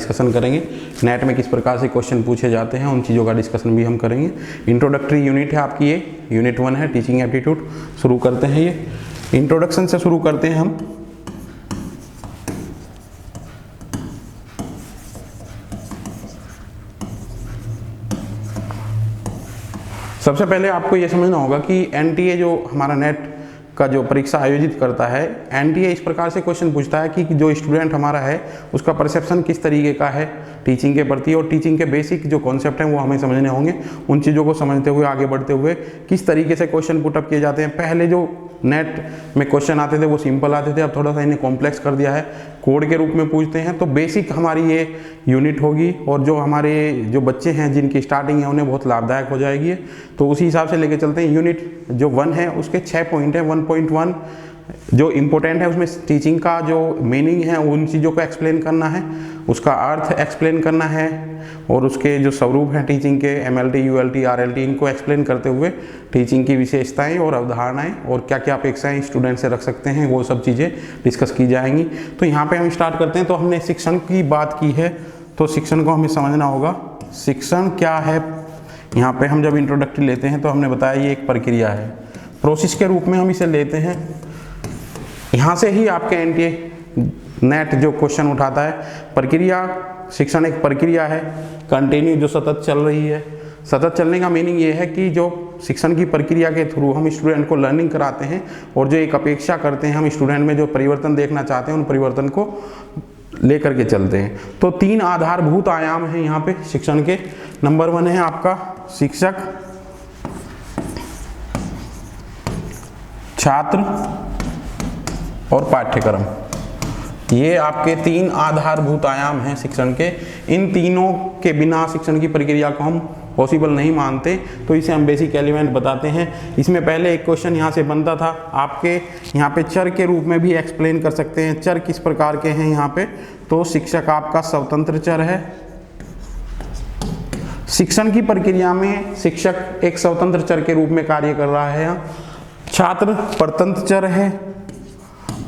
Discussion करेंगे। Net में किस प्रकार से क्वेश्चन पूछे जाते हैं उन चीज़ों का डिस्कशन भी हम करेंगे। इंट्रोडक्टरी यूनिट है आपकी, ये यूनिट 1 है, टीचिंग एप्टीट्यूड। शुरू करते हैं, ये इंट्रोडक्शन से शुरू करते हैं हम। सबसे पहले आपको ये समझना होगा कि एनटीए जो हमारा नेट का जो परीक्षा आयोजित करता है, एनटीए इस प्रकार से क्वेश्चन पूछता है कि जो स्टूडेंट हमारा है उसका परसेप्शन किस तरीके का है टीचिंग के प्रति, और टीचिंग के बेसिक जो कॉन्सेप्ट हैं वो हमें समझने होंगे। उन चीज़ों को समझते हुए आगे बढ़ते हुए किस तरीके से क्वेश्चन पुटअप किए जाते हैं। पहले जो नेट में क्वेश्चन आते थे वो सिंपल आते थे, अब थोड़ा सा इन्हें कॉम्प्लेक्स कर दिया है, कोड के रूप में पूछते हैं। तो बेसिक हमारी ये यूनिट होगी और जो हमारे जो बच्चे हैं जिनकी स्टार्टिंग है उन्हें बहुत लाभदायक हो जाएगी। तो उसी हिसाब से लेके चलते हैं। यूनिट जो 1 है उसके 6 पॉइंट हैं। 1.1 जो इम्पोर्टेंट है उसमें टीचिंग का जो मीनिंग है उन चीज़ों को एक्सप्लेन करना है, उसका अर्थ एक्सप्लेन करना है, और उसके जो स्वरूप हैं टीचिंग के MLT, ULT, RLT, इनको एक्सप्लेन करते हुए टीचिंग की विशेषताएं और अवधारणाएं और क्या क्या अपेक्षाएं स्टूडेंट से रख सकते हैं वो सब चीज़ें डिस्कस की जाएंगी। तो यहाँ पे हम स्टार्ट करते हैं। तो हमने शिक्षण की बात की है, तो शिक्षण को हमें समझना होगा। शिक्षण क्या है, यहाँ पे हम जब इंट्रोडक्टरी लेते हैं तो हमने बताया ये एक प्रक्रिया है, प्रोसेस के रूप में हम इसे लेते हैं। यहाँ से ही आपके एनटीए नेट जो क्वेश्चन उठाता है, प्रक्रिया, शिक्षण एक प्रक्रिया है कंटिन्यू जो सतत चल रही है। सतत चलने का मीनिंग ये है कि जो शिक्षण की प्रक्रिया के थ्रू हम स्टूडेंट को लर्निंग कराते हैं और जो एक अपेक्षा करते हैं हम स्टूडेंट में जो परिवर्तन देखना चाहते हैं उन परिवर्तन को लेकर के चलते हैं। तो 3 आधारभूत आयाम हैं यहाँ पे शिक्षण के। नंबर 1 है आपका शिक्षक, छात्र और पाठ्यक्रम। ये आपके 3 आधारभूत आयाम हैं शिक्षण के। इन तीनों के बिना शिक्षण की प्रक्रिया को हम पॉसिबल नहीं मानते, तो इसे हम बेसिक एलिमेंट बताते हैं। इसमें पहले एक क्वेश्चन यहाँ से बनता था, आपके यहाँ पे चर के रूप में भी एक्सप्लेन कर सकते हैं। चर किस प्रकार के हैं यहाँ पे, तो शिक्षक आपका स्वतंत्र चर है। शिक्षण की प्रक्रिया में शिक्षक एक स्वतंत्र चर के रूप में कार्य कर रहा है। छात्र परतंत्र चर है,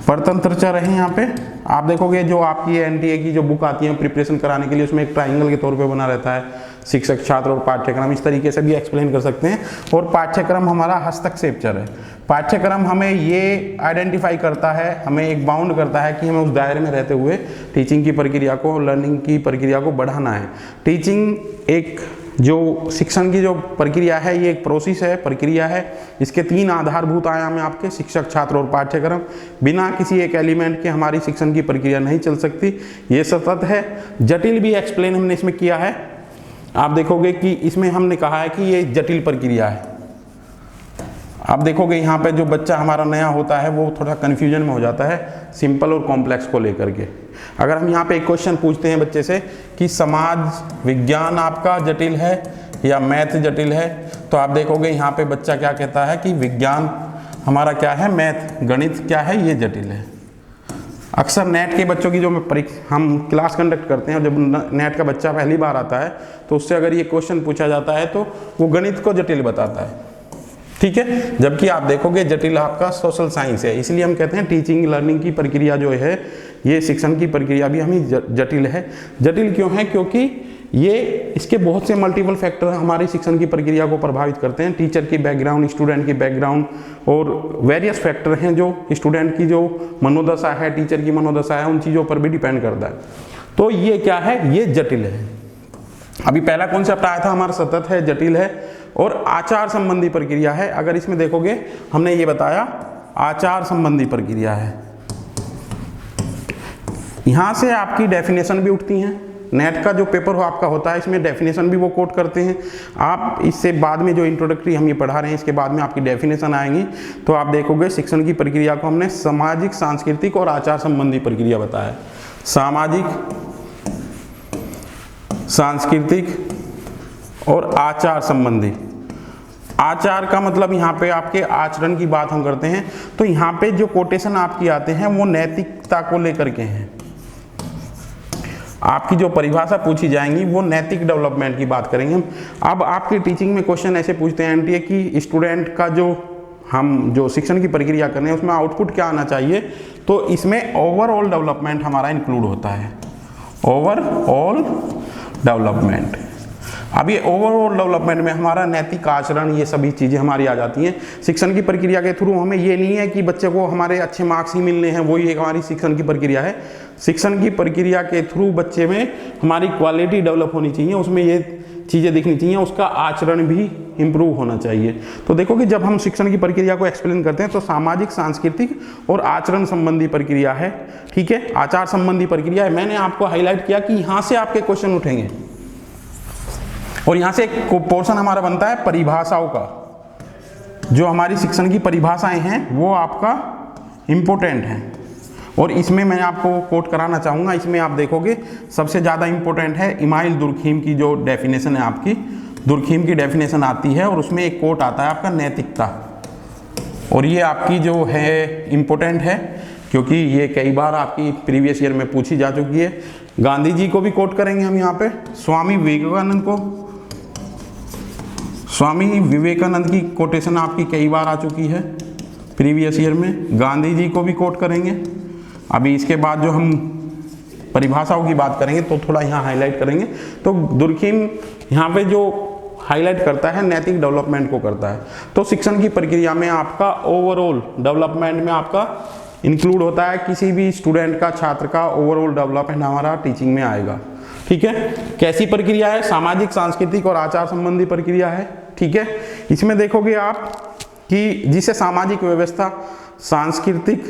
परतंत्र चर है। यहाँ पे आप देखोगे जो आपकी एनटीए की जो बुक आती है प्रिपरेशन कराने के लिए, उसमें एक ट्राइंगल के तौर पे बना रहता है शिक्षक, छात्र और पाठ्यक्रम। इस तरीके से भी एक्सप्लेन कर सकते हैं। और पाठ्यक्रम हमारा हस्तक्षेप चर है। पाठ्यक्रम हमें ये आइडेंटिफाई करता है, हमें एक बाउंड करता है कि हमें उस दायरे में रहते हुए टीचिंग की प्रक्रिया को, लर्निंग की प्रक्रिया को बढ़ाना है। टीचिंग एक जो शिक्षण की जो प्रक्रिया है ये एक प्रोसेस है, प्रक्रिया है। इसके 3 आधारभूत आयाम हैं आपके, शिक्षक, छात्र और पाठ्यक्रम। बिना किसी एक एलिमेंट के हमारी शिक्षण की प्रक्रिया नहीं चल सकती। ये सतत है। जटिल भी एक्सप्लेन हमने इसमें किया है। आप देखोगे कि इसमें हमने कहा है कि ये जटिल प्रक्रिया है। आप देखोगे यहाँ पे जो बच्चा हमारा नया होता है वो थोड़ा कन्फ्यूजन में हो जाता है सिंपल और कॉम्प्लेक्स को लेकर के। अगर हम यहाँ पे एक क्वेश्चन पूछते हैं बच्चे से कि समाज विज्ञान आपका जटिल है या मैथ जटिल है, तो आप देखोगे यहाँ पे बच्चा क्या कहता है कि विज्ञान हमारा क्या है, मैथ गणित क्या है, ये जटिल है। अक्सर नेट के बच्चों की जो हम क्लास कंडक्ट करते हैं और जब नेट का बच्चा पहली बार आता है तो उससे अगर ये क्वेश्चन पूछा जाता है तो वो गणित को जटिल बताता है, ठीक है। जबकि आप देखोगे जटिल आपका सोशल साइंस है। इसलिए हम कहते हैं टीचिंग लर्निंग की प्रक्रिया जो है, ये शिक्षण की प्रक्रिया भी हमें जटिल है। जटिल क्यों है, क्योंकि ये इसके बहुत से मल्टीपल फैक्टर हमारी शिक्षण की प्रक्रिया को प्रभावित करते हैं। टीचर की बैकग्राउंड, स्टूडेंट की बैकग्राउंड और वेरियस फैक्टर हैं जो स्टूडेंट की जो मनोदशा है, टीचर की मनोदशा है, उन चीज़ों पर भी डिपेंड करता है। तो ये क्या है, ये जटिल है। अभी पहला कॉन्सेप्ट आया था हमारा सतत है, जटिल है और आचार संबंधी प्रक्रिया है। अगर इसमें देखोगे हमने ये बताया आचार संबंधी प्रक्रिया है। यहाँ से आपकी डेफिनेशन भी उठती हैं। नेट का जो पेपर हो आपका होता है इसमें डेफिनेशन भी वो कोट करते हैं। आप इससे बाद में जो इंट्रोडक्टरी हम ये पढ़ा रहे हैं इसके बाद में आपकी डेफिनेशन आएंगी। तो आप देखोगे शिक्षण की प्रक्रिया को हमने सामाजिक, सांस्कृतिक और आचार संबंधी प्रक्रिया बताया। सामाजिक, सांस्कृतिक और आचार संबंधी। आचार का मतलब यहाँ पे आपके आचरण की बात हम करते हैं। तो यहाँ पे जो कोटेशन आपकी आते हैं वो नैतिकता को लेकर के हैं। आपकी जो परिभाषा पूछी जाएंगी वो नैतिक डेवलपमेंट की बात करेंगे हम। अब आपकी टीचिंग में क्वेश्चन ऐसे पूछते हैं एनटीए की स्टूडेंट का जो शिक्षण की प्रक्रिया कर रहे हैं उसमें आउटपुट क्या आना चाहिए, तो इसमें ओवरऑल डेवलपमेंट हमारा इंक्लूड होता है। Overall development. अब ये ओवरऑल डेवलपमेंट में हमारा नैतिक आचरण, ये सभी चीज़ें हमारी आ जाती हैं। शिक्षण की प्रक्रिया के थ्रू हमें ये नहीं है कि बच्चे को हमारे अच्छे मार्क्स ही मिलने हैं, वही एक हमारी शिक्षण की प्रक्रिया है। शिक्षण की प्रक्रिया के थ्रू बच्चे में हमारी क्वालिटी डेवलप होनी चाहिए, उसमें ये चीज़ें दिखनी चाहिए, उसका आचरण भी इम्प्रूव होना चाहिए। तो देखो कि जब हम शिक्षण की प्रक्रिया को एक्सप्लेन करते हैं तो सामाजिक, सांस्कृतिक और आचरण संबंधी प्रक्रिया है, ठीक है, आचार संबंधी प्रक्रिया है। मैंने आपको हाईलाइट किया कि यहाँ से आपके क्वेश्चन उठेंगे और यहाँ से एक पोर्शन हमारा बनता है परिभाषाओं का। जो हमारी शिक्षण की परिभाषाएं हैं वो आपका इम्पोर्टेंट है और इसमें मैं आपको कोट कराना चाहूँगा। इसमें आप देखोगे सबसे ज़्यादा इम्पोर्टेंट है इमाइल दुर्खीम की जो डेफिनेशन है, आपकी दुर्खीम की डेफिनेशन आती है और उसमें एक कोट आता है आपका नैतिकता, और ये आपकी जो है इम्पोर्टेंट है क्योंकि ये कई बार आपकी प्रीवियस ईयर में पूछी जा चुकी है। गांधी जी को भी कोट करेंगे हम यहाँ पे, स्वामी विवेकानंद को, स्वामी विवेकानंद की कोटेशन आपकी कई बार आ चुकी है प्रीवियस ईयर में। गांधी जी को भी कोट करेंगे। अभी इसके बाद जो हम परिभाषाओं की बात करेंगे तो थोड़ा यहाँ हाईलाइट करेंगे। तो दुर्खीम यहाँ पे जो हाईलाइट करता है नैतिक डेवलपमेंट को करता है। तो शिक्षण की प्रक्रिया में आपका ओवरऑल डेवलपमेंट में आपका इंक्लूड होता है किसी भी स्टूडेंट का, छात्र का ओवरऑल डेवलपमेंट हमारा टीचिंग में आएगा, ठीक है। कैसी प्रक्रिया है? सामाजिक, सांस्कृतिक और आचार संबंधी प्रक्रिया है, ठीक है। इसमें देखोगे आप कि जिसे सामाजिक व्यवस्था, सांस्कृतिक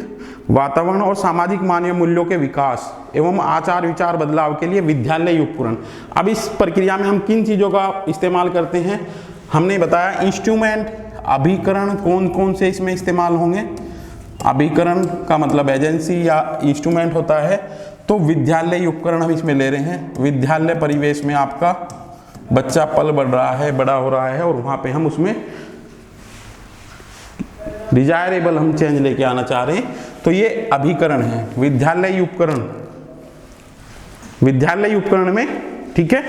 वातावरण और सामाजिक मानवीय मूल्यों के विकास एवं आचार विचार बदलाव के लिए विद्यालय उपकरण। अब इस प्रक्रिया में हम किन चीज़ों का इस्तेमाल करते हैं? हमने बताया इंस्ट्रूमेंट, अभिकरण कौन कौन से इसमें इस्तेमाल होंगे। अभिकरण का मतलब एजेंसी या इंस्ट्रूमेंट होता है, तो विद्यालय उपकरण हम इसमें ले रहे हैं। विद्यालय परिवेश में आपका बच्चा पल बढ़ रहा है, बड़ा हो रहा है और वहाँ पे हम उसमें डिजायरेबल हम चेंज लेके आना चाह रहे हैं, तो ये अभिकरण है। विद्यालय उपकरण, विद्यालय उपकरण में, ठीक है,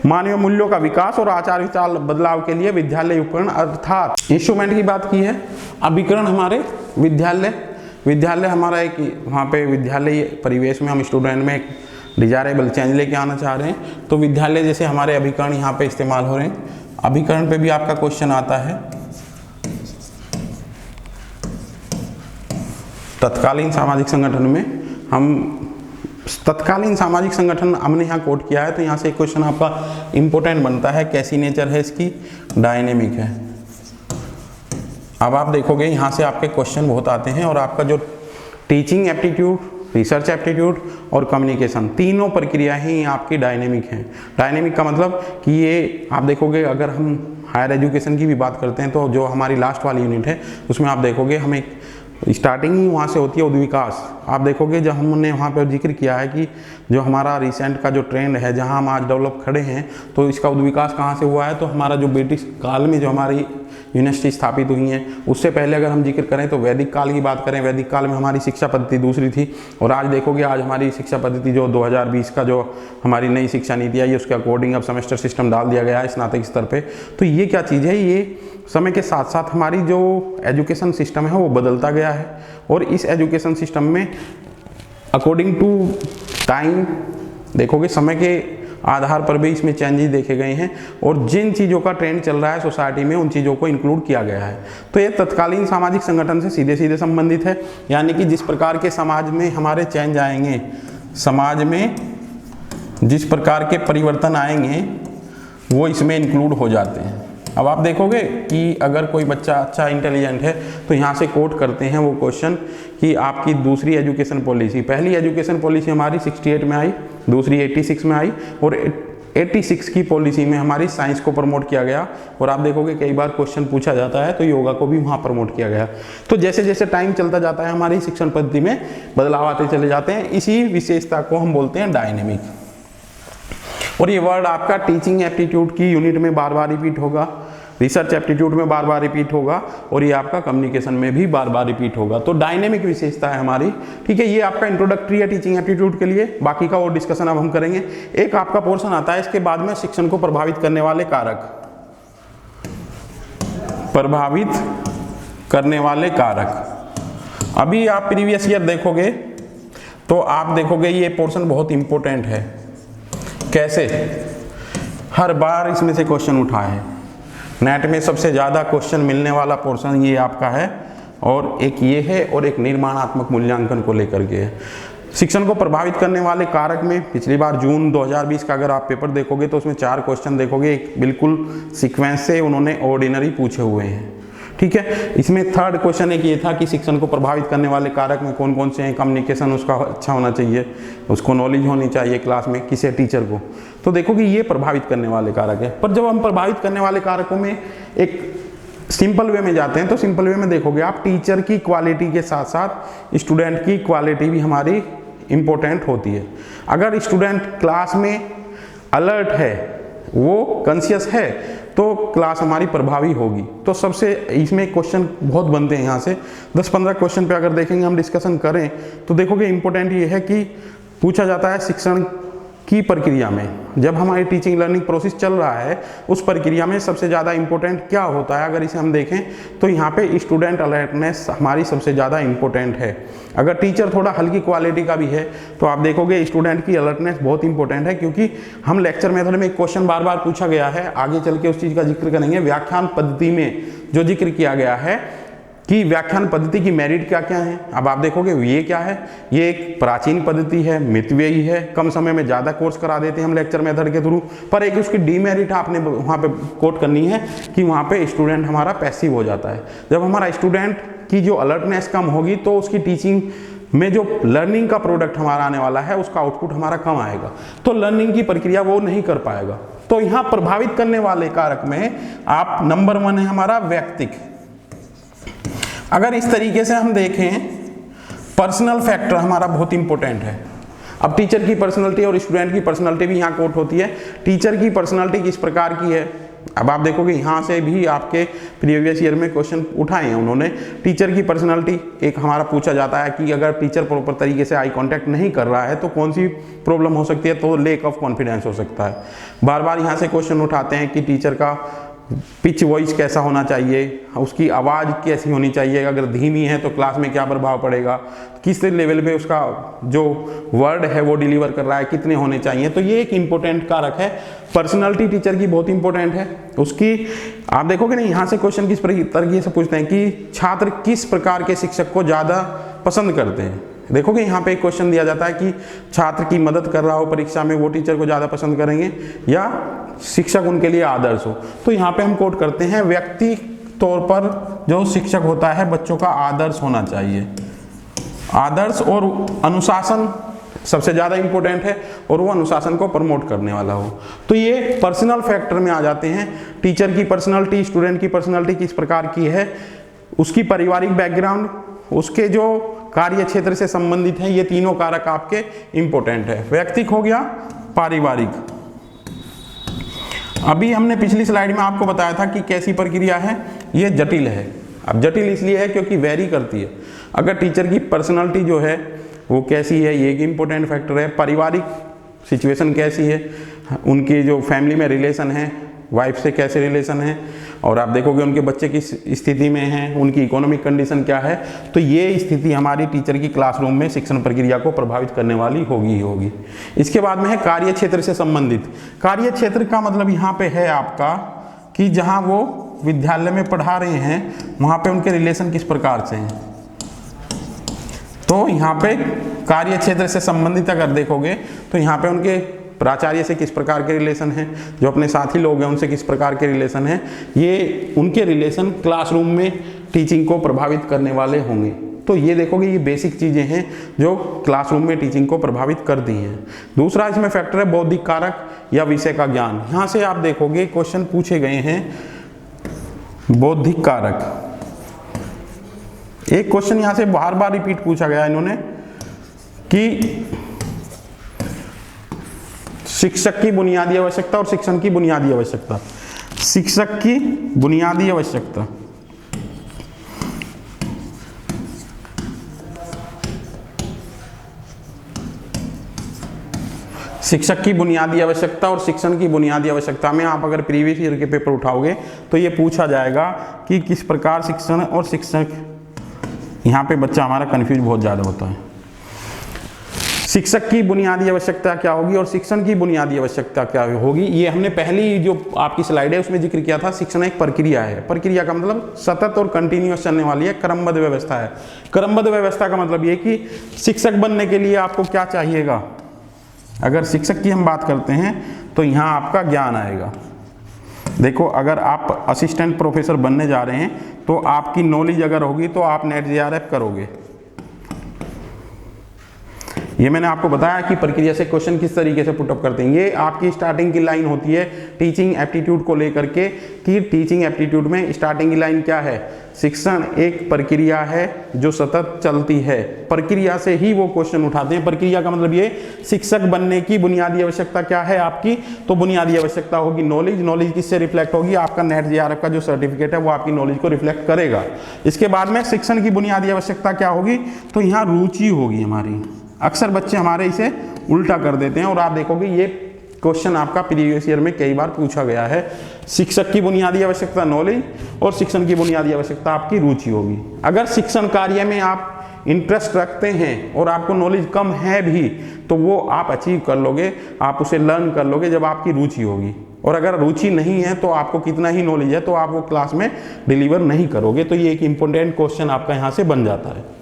मानवीय मूल्यों का विकास और आचार विचार बदलाव के लिए विद्यालय उपकरण अर्थात इंस्ट्रूमेंट की बात की है। अभिकरण हमारे विद्यालय हमारा एक वहाँ पे विद्यालय परिवेश में हम स्टूडेंट में एक डिजायरेबल चेंज लेके आना चाह रहे हैं, तो विद्यालय जैसे हमारे अभिकरण यहाँ पे इस्तेमाल हो रहे हैं। अभिकरण पे भी आपका क्वेश्चन आता है। तत्कालीन सामाजिक संगठन में हम तत्कालीन सामाजिक संगठन हमने यहाँ कोट किया है, तो यहाँ से एक क्वेश्चन आपका इंपॉर्टेंट बनता है, कैसी नेचर है इसकी? डायनेमिक है। अब आप देखोगे यहाँ से आपके क्वेश्चन बहुत आते हैं और आपका जो टीचिंग एप्टीट्यूड, रिसर्च एप्टीट्यूड और कम्युनिकेशन, तीनों प्रक्रियाएं ही आपकी डायनेमिक हैं। डायनेमिक का मतलब कि ये आप देखोगे, अगर हम हायर एजुकेशन की भी बात करते हैं तो जो हमारी लास्ट वाली यूनिट है उसमें आप देखोगे हमें स्टार्टिंग ही वहाँ से होती है उद्विकास। आप देखोगे जब हमने वहाँ पर जिक्र किया है कि जो हमारा रिसेंट का जो ट्रेंड है, जहाँ हम आज डेवलप खड़े हैं, तो इसका उद्विकास कहाँ से हुआ है? तो हमारा जो ब्रिटिश काल में जो हमारी यूनिवर्सिटी स्थापित हुई हैं, उससे पहले अगर हम जिक्र करें तो वैदिक काल की बात करें, वैदिक काल में हमारी शिक्षा पद्धति दूसरी थी और आज देखोगे आज हमारी शिक्षा पद्धति जो 2020 का जो हमारी नई शिक्षा नीति आई, उसके अकॉर्डिंग अब सेमेस्टर सिस्टम डाल दिया गया है स्नातक स्तर पे। तो ये क्या चीज़ है? ये समय के साथ साथ हमारी जो एजुकेशन सिस्टम है वो बदलता गया है और इस एजुकेशन सिस्टम में अकॉर्डिंग टू टाइम देखोगे समय के आधार पर भी इसमें चेंजेस देखे गए हैं और जिन चीज़ों का ट्रेंड चल रहा है सोसाइटी में उन चीज़ों को इंक्लूड किया गया है। तो ये तत्कालीन सामाजिक संगठन से सीधे सीधे संबंधित है, यानी कि जिस प्रकार के समाज में हमारे चेंज आएंगे, समाज में जिस प्रकार के परिवर्तन आएंगे वो इसमें इंक्लूड हो जाते हैं। अब आप देखोगे कि अगर कोई बच्चा अच्छा इंटेलिजेंट है तो यहाँ से कोट करते हैं वो क्वेश्चन कि आपकी दूसरी एजुकेशन पॉलिसी, पहली एजुकेशन पॉलिसी हमारी 68 में आई, दूसरी 86 में आई और 86 की पॉलिसी में हमारी साइंस को प्रमोट किया गया। और आप देखोगे कई बार क्वेश्चन पूछा जाता है तो योगा को भी वहाँ प्रमोट किया गया। तो जैसे जैसे टाइम चलता जाता है हमारी शिक्षण पद्धति में बदलाव आते चले जाते हैं। इसी विशेषता को हम बोलते हैं डायनेमिक। और ये वर्ड आपका टीचिंग एप्टीट्यूड की यूनिट में बार बार रिपीट होगा, रिसर्च एप्टीट्यूड में बार बार रिपीट होगा और ये आपका कम्युनिकेशन में भी बार बार रिपीट होगा। तो डायनेमिक विशेषता है हमारी, ठीक है। ये आपका इंट्रोडक्टरी है टीचिंग एप्टीट्यूड के लिए, बाकी का और डिस्कशन अब हम करेंगे। एक आपका पोर्शन आता है इसके बाद में शिक्षण को प्रभावित करने वाले कारक, प्रभावित करने वाले कारक। अभी आप प्रीवियस ईयर देखोगे तो आप देखोगे ये पोर्शन बहुत इंपॉर्टेंट है, कैसे, हर बार इसमें से क्वेश्चन उठा है। नेट में सबसे ज़्यादा क्वेश्चन मिलने वाला पोर्शन ये आपका है, और एक ये है, और एक निर्माणात्मक मूल्यांकन को लेकर के है। शिक्षण को प्रभावित करने वाले कारक में पिछली बार जून 2020 का अगर आप पेपर देखोगे तो उसमें 4 क्वेश्चन देखोगे, एक बिल्कुल सीक्वेंस से उन्होंने ऑर्डिनरी पूछे हुए हैं, ठीक है। इसमें 3rd क्वेश्चन एक ये था कि शिक्षण को प्रभावित करने वाले कारक में कौन कौन से हैं। कम्युनिकेशन उसका अच्छा होना चाहिए, उसको नॉलेज होनी चाहिए क्लास में, किसी टीचर को। तो देखो कि ये प्रभावित करने वाले कारक है। पर जब हम प्रभावित करने वाले कारकों में एक सिंपल वे में जाते हैं, तो सिंपल वे में देखोगे आप, टीचर की क्वालिटी के साथ साथ स्टूडेंट की क्वालिटी भी हमारी इंपॉर्टेंट होती है। अगर स्टूडेंट क्लास में अलर्ट है, वो कॉन्शियस है, तो क्लास हमारी प्रभावी होगी। तो सबसे इसमें क्वेश्चन बहुत बनते हैं, यहाँ से 10-15 क्वेश्चन पे अगर देखेंगे हम, डिस्कशन करें तो देखोगे इंपॉर्टेंट ये है कि पूछा जाता है शिक्षण की प्रक्रिया में, जब हमारी टीचिंग लर्निंग प्रोसेस चल रहा है, उस प्रक्रिया में सबसे ज़्यादा इंपॉर्टेंट क्या होता है। अगर इसे हम देखें तो यहाँ पे स्टूडेंट अलर्टनेस हमारी सबसे ज़्यादा इंपॉर्टेंट है। अगर टीचर थोड़ा हल्की क्वालिटी का भी है तो आप देखोगे स्टूडेंट की अलर्टनेस बहुत इंपॉर्टेंट है, क्योंकि हम लेक्चर मेथड में एक क्वेश्चन बार बार पूछा गया है, आगे चल के उस चीज़ का जिक्र करेंगे। व्याख्यान पद्धति में जो जिक्र किया गया है कि व्याख्यान पद्धति की मेरिट क्या क्या है, अब आप देखोगे ये क्या है, ये एक प्राचीन पद्धति है, मितव्ययी है, कम समय में ज़्यादा कोर्स करा देते हैं हम लेक्चर मेथड के थ्रू। पर एक उसकी डीमेरिट आपने वहाँ पे कोट करनी है कि वहाँ पे स्टूडेंट हमारा पैसिव हो जाता है। जब हमारा स्टूडेंट की जो अलर्टनेस कम होगी तो उसकी टीचिंग में जो लर्निंग का प्रोडक्ट हमारा आने वाला है, उसका आउटपुट हमारा कम आएगा, तो लर्निंग की प्रक्रिया वो नहीं कर पाएगा। तो यहाँ प्रभावित करने वाले कारक में आप नंबर 1 है हमारा व्यक्तिक। अगर इस तरीके से हम देखें, पर्सनल फैक्टर हमारा बहुत इंपॉर्टेंट है। अब टीचर की पर्सनालिटी और स्टूडेंट की पर्सनालिटी भी यहाँ कोट होती है। टीचर की पर्सनालिटी किस प्रकार की है, अब आप देखोगे यहाँ से भी आपके प्रीवियस ईयर में क्वेश्चन उठाए हैं उन्होंने। टीचर की पर्सनालिटी एक हमारा पूछा जाता है कि अगर टीचर प्रॉपर तरीके से आई कांटेक्ट नहीं कर रहा है तो कौन सी प्रॉब्लम हो सकती है, तो लेक ऑफ कॉन्फिडेंस हो सकता है। बार बार यहाँ से क्वेश्चन उठाते हैं कि टीचर का पिच वॉइस कैसा होना चाहिए, उसकी आवाज़ कैसी होनी चाहिए, अगर धीमी है तो क्लास में क्या प्रभाव पड़ेगा, किस लेवल पे उसका जो वर्ड है वो डिलीवर कर रहा है, कितने होने चाहिए। तो ये एक इम्पोर्टेंट कारक है। पर्सनालिटी टीचर की बहुत इंपॉर्टेंट है। उसकी आप देखोगे ना, यहाँ से क्वेश्चन किस तरीके से पूछते हैं कि छात्र किस प्रकार के शिक्षक को ज़्यादा पसंद करते हैं। देखोगे यहाँ पे एक क्वेश्चन दिया जाता है कि छात्र की मदद कर रहा हो परीक्षा में, वो टीचर को ज़्यादा पसंद करेंगे या शिक्षक उनके लिए आदर्श हो। तो यहाँ पे हम कोट करते हैं, व्यक्ति तौर पर जो शिक्षक होता है बच्चों का आदर्श होना चाहिए। आदर्श और अनुशासन सबसे ज़्यादा इंपॉर्टेंट है, और वो अनुशासन को प्रमोट करने वाला हो। तो ये पर्सनल फैक्टर में आ जाते हैं। टीचर की पर्सनालिटी, स्टूडेंट की पर्सनालिटी किस प्रकार की है, उसकी पारिवारिक बैकग्राउंड, उसके जो कार्य क्षेत्र से संबंधित हैं, ये तीनों कारक आपके इंपॉर्टेंट है। व्यक्तिक हो गया, पारिवारिक। अभी हमने पिछली स्लाइड में आपको बताया था कि कैसी प्रक्रिया है, ये जटिल है। अब जटिल इसलिए है क्योंकि वेरी करती है। अगर टीचर की पर्सनालिटी जो है वो कैसी है, ये एक इम्पोर्टेंट फैक्टर है। पारिवारिक सिचुएशन कैसी है, उनके जो फैमिली में रिलेशन है, वाइफ से कैसे रिलेशन है, और आप देखोगे उनके बच्चे किस स्थिति में हैं, उनकी इकोनॉमिक कंडीशन क्या है। तो ये स्थिति हमारी टीचर की क्लासरूम में शिक्षण प्रक्रिया को प्रभावित करने वाली होगी ही होगी। इसके बाद में है कार्य क्षेत्र से संबंधित। कार्य क्षेत्र का मतलब यहाँ पे है आपका कि जहाँ वो विद्यालय में पढ़ा रहे हैं वहाँ पे उनके रिलेशन किस प्रकार से हैं। तो यहाँ पे कार्य क्षेत्र से संबंधित अगर देखोगे तो यहाँ पे उनके प्राचार्य से किस प्रकार के रिलेशन हैं, जो अपने साथी लोग हैं उनसे किस प्रकार के रिलेशन हैं, ये उनके रिलेशन क्लासरूम में टीचिंग को प्रभावित करने वाले होंगे। तो ये देखोगे, ये बेसिक चीज़ें हैं जो क्लासरूम में टीचिंग को प्रभावित करती हैं। दूसरा इसमें फैक्टर है बौद्धिक कारक या विषय का ज्ञान। यहाँ से आप देखोगे क्वेश्चन पूछे गए हैं बौद्धिक कारक। एक क्वेश्चन यहाँ से बार बार रिपीट पूछा गया इन्होंने कि शिक्षक की बुनियादी आवश्यकता और शिक्षण की बुनियादी आवश्यकता। शिक्षक की बुनियादी आवश्यकता, शिक्षक की बुनियादी आवश्यकता और शिक्षण की बुनियादी आवश्यकता में आप अगर प्रीवियस ईयर के पेपर उठाओगे तो ये पूछा जाएगा कि किस प्रकार शिक्षण और शिक्षक, यहाँ पे बच्चा हमारा कंफ्यूज बहुत ज़्यादा होता है। शिक्षक की बुनियादी आवश्यकता क्या होगी और शिक्षण की बुनियादी आवश्यकता क्या होगी, ये हमने पहली जो आपकी स्लाइड है उसमें जिक्र किया था। शिक्षण एक प्रक्रिया है, प्रक्रिया का मतलब सतत और कंटिन्यूअस चलने वाली है, क्रमबद्ध व्यवस्था है। क्रमबद्ध व्यवस्था का मतलब ये कि शिक्षक बनने के लिए आपको क्या चाहिएगा। अगर शिक्षक की हम बात करते हैं तो यहाँ आपका ज्ञान आएगा। देखो, अगर आप असिस्टेंट प्रोफेसर बनने जा रहे हैं तो आपकी नॉलेज अगर होगी तो आप नेट जेआरएफ करोगे। ये मैंने आपको बताया कि प्रक्रिया से क्वेश्चन किस तरीके से पुटअप करते हैं। ये आपकी स्टार्टिंग की लाइन होती है टीचिंग एप्टीट्यूड को लेकर के, कि टीचिंग एप्टीट्यूड में स्टार्टिंग की लाइन क्या है, शिक्षण एक प्रक्रिया है जो सतत चलती है। प्रक्रिया से ही वो क्वेश्चन उठाते हैं। प्रक्रिया का मतलब ये, शिक्षक बनने की बुनियादी आवश्यकता क्या है आपकी, तो बुनियादी आवश्यकता होगी नॉलेज। नॉलेज किससे रिफ्लेक्ट होगी, आपका नेट जेआरएफ का जो सर्टिफिकेट है वो आपकी नॉलेज को रिफ्लेक्ट करेगा। इसके बाद में शिक्षण की बुनियादी आवश्यकता क्या होगी, तो यहाँ रुचि होगी हमारी। अक्सर बच्चे हमारे इसे उल्टा कर देते हैं और आप देखोगे ये क्वेश्चन आपका प्रीवियस ईयर में कई बार पूछा गया है। शिक्षक की बुनियादी आवश्यकता नॉलेज और शिक्षण की बुनियादी आवश्यकता आपकी रुचि होगी। अगर शिक्षण कार्य में आप इंटरेस्ट रखते हैं और आपको नॉलेज कम है भी, तो वो आप अचीव कर लोगे, आप उसे लर्न कर लोगे जब आपकी रुचि होगी। और अगर रुचि नहीं है तो आपको कितना ही नॉलेज है तो आप वो क्लास में डिलीवर नहीं करोगे। तो ये एक इंपॉर्टेंट क्वेश्चन आपका यहाँ से बन जाता है।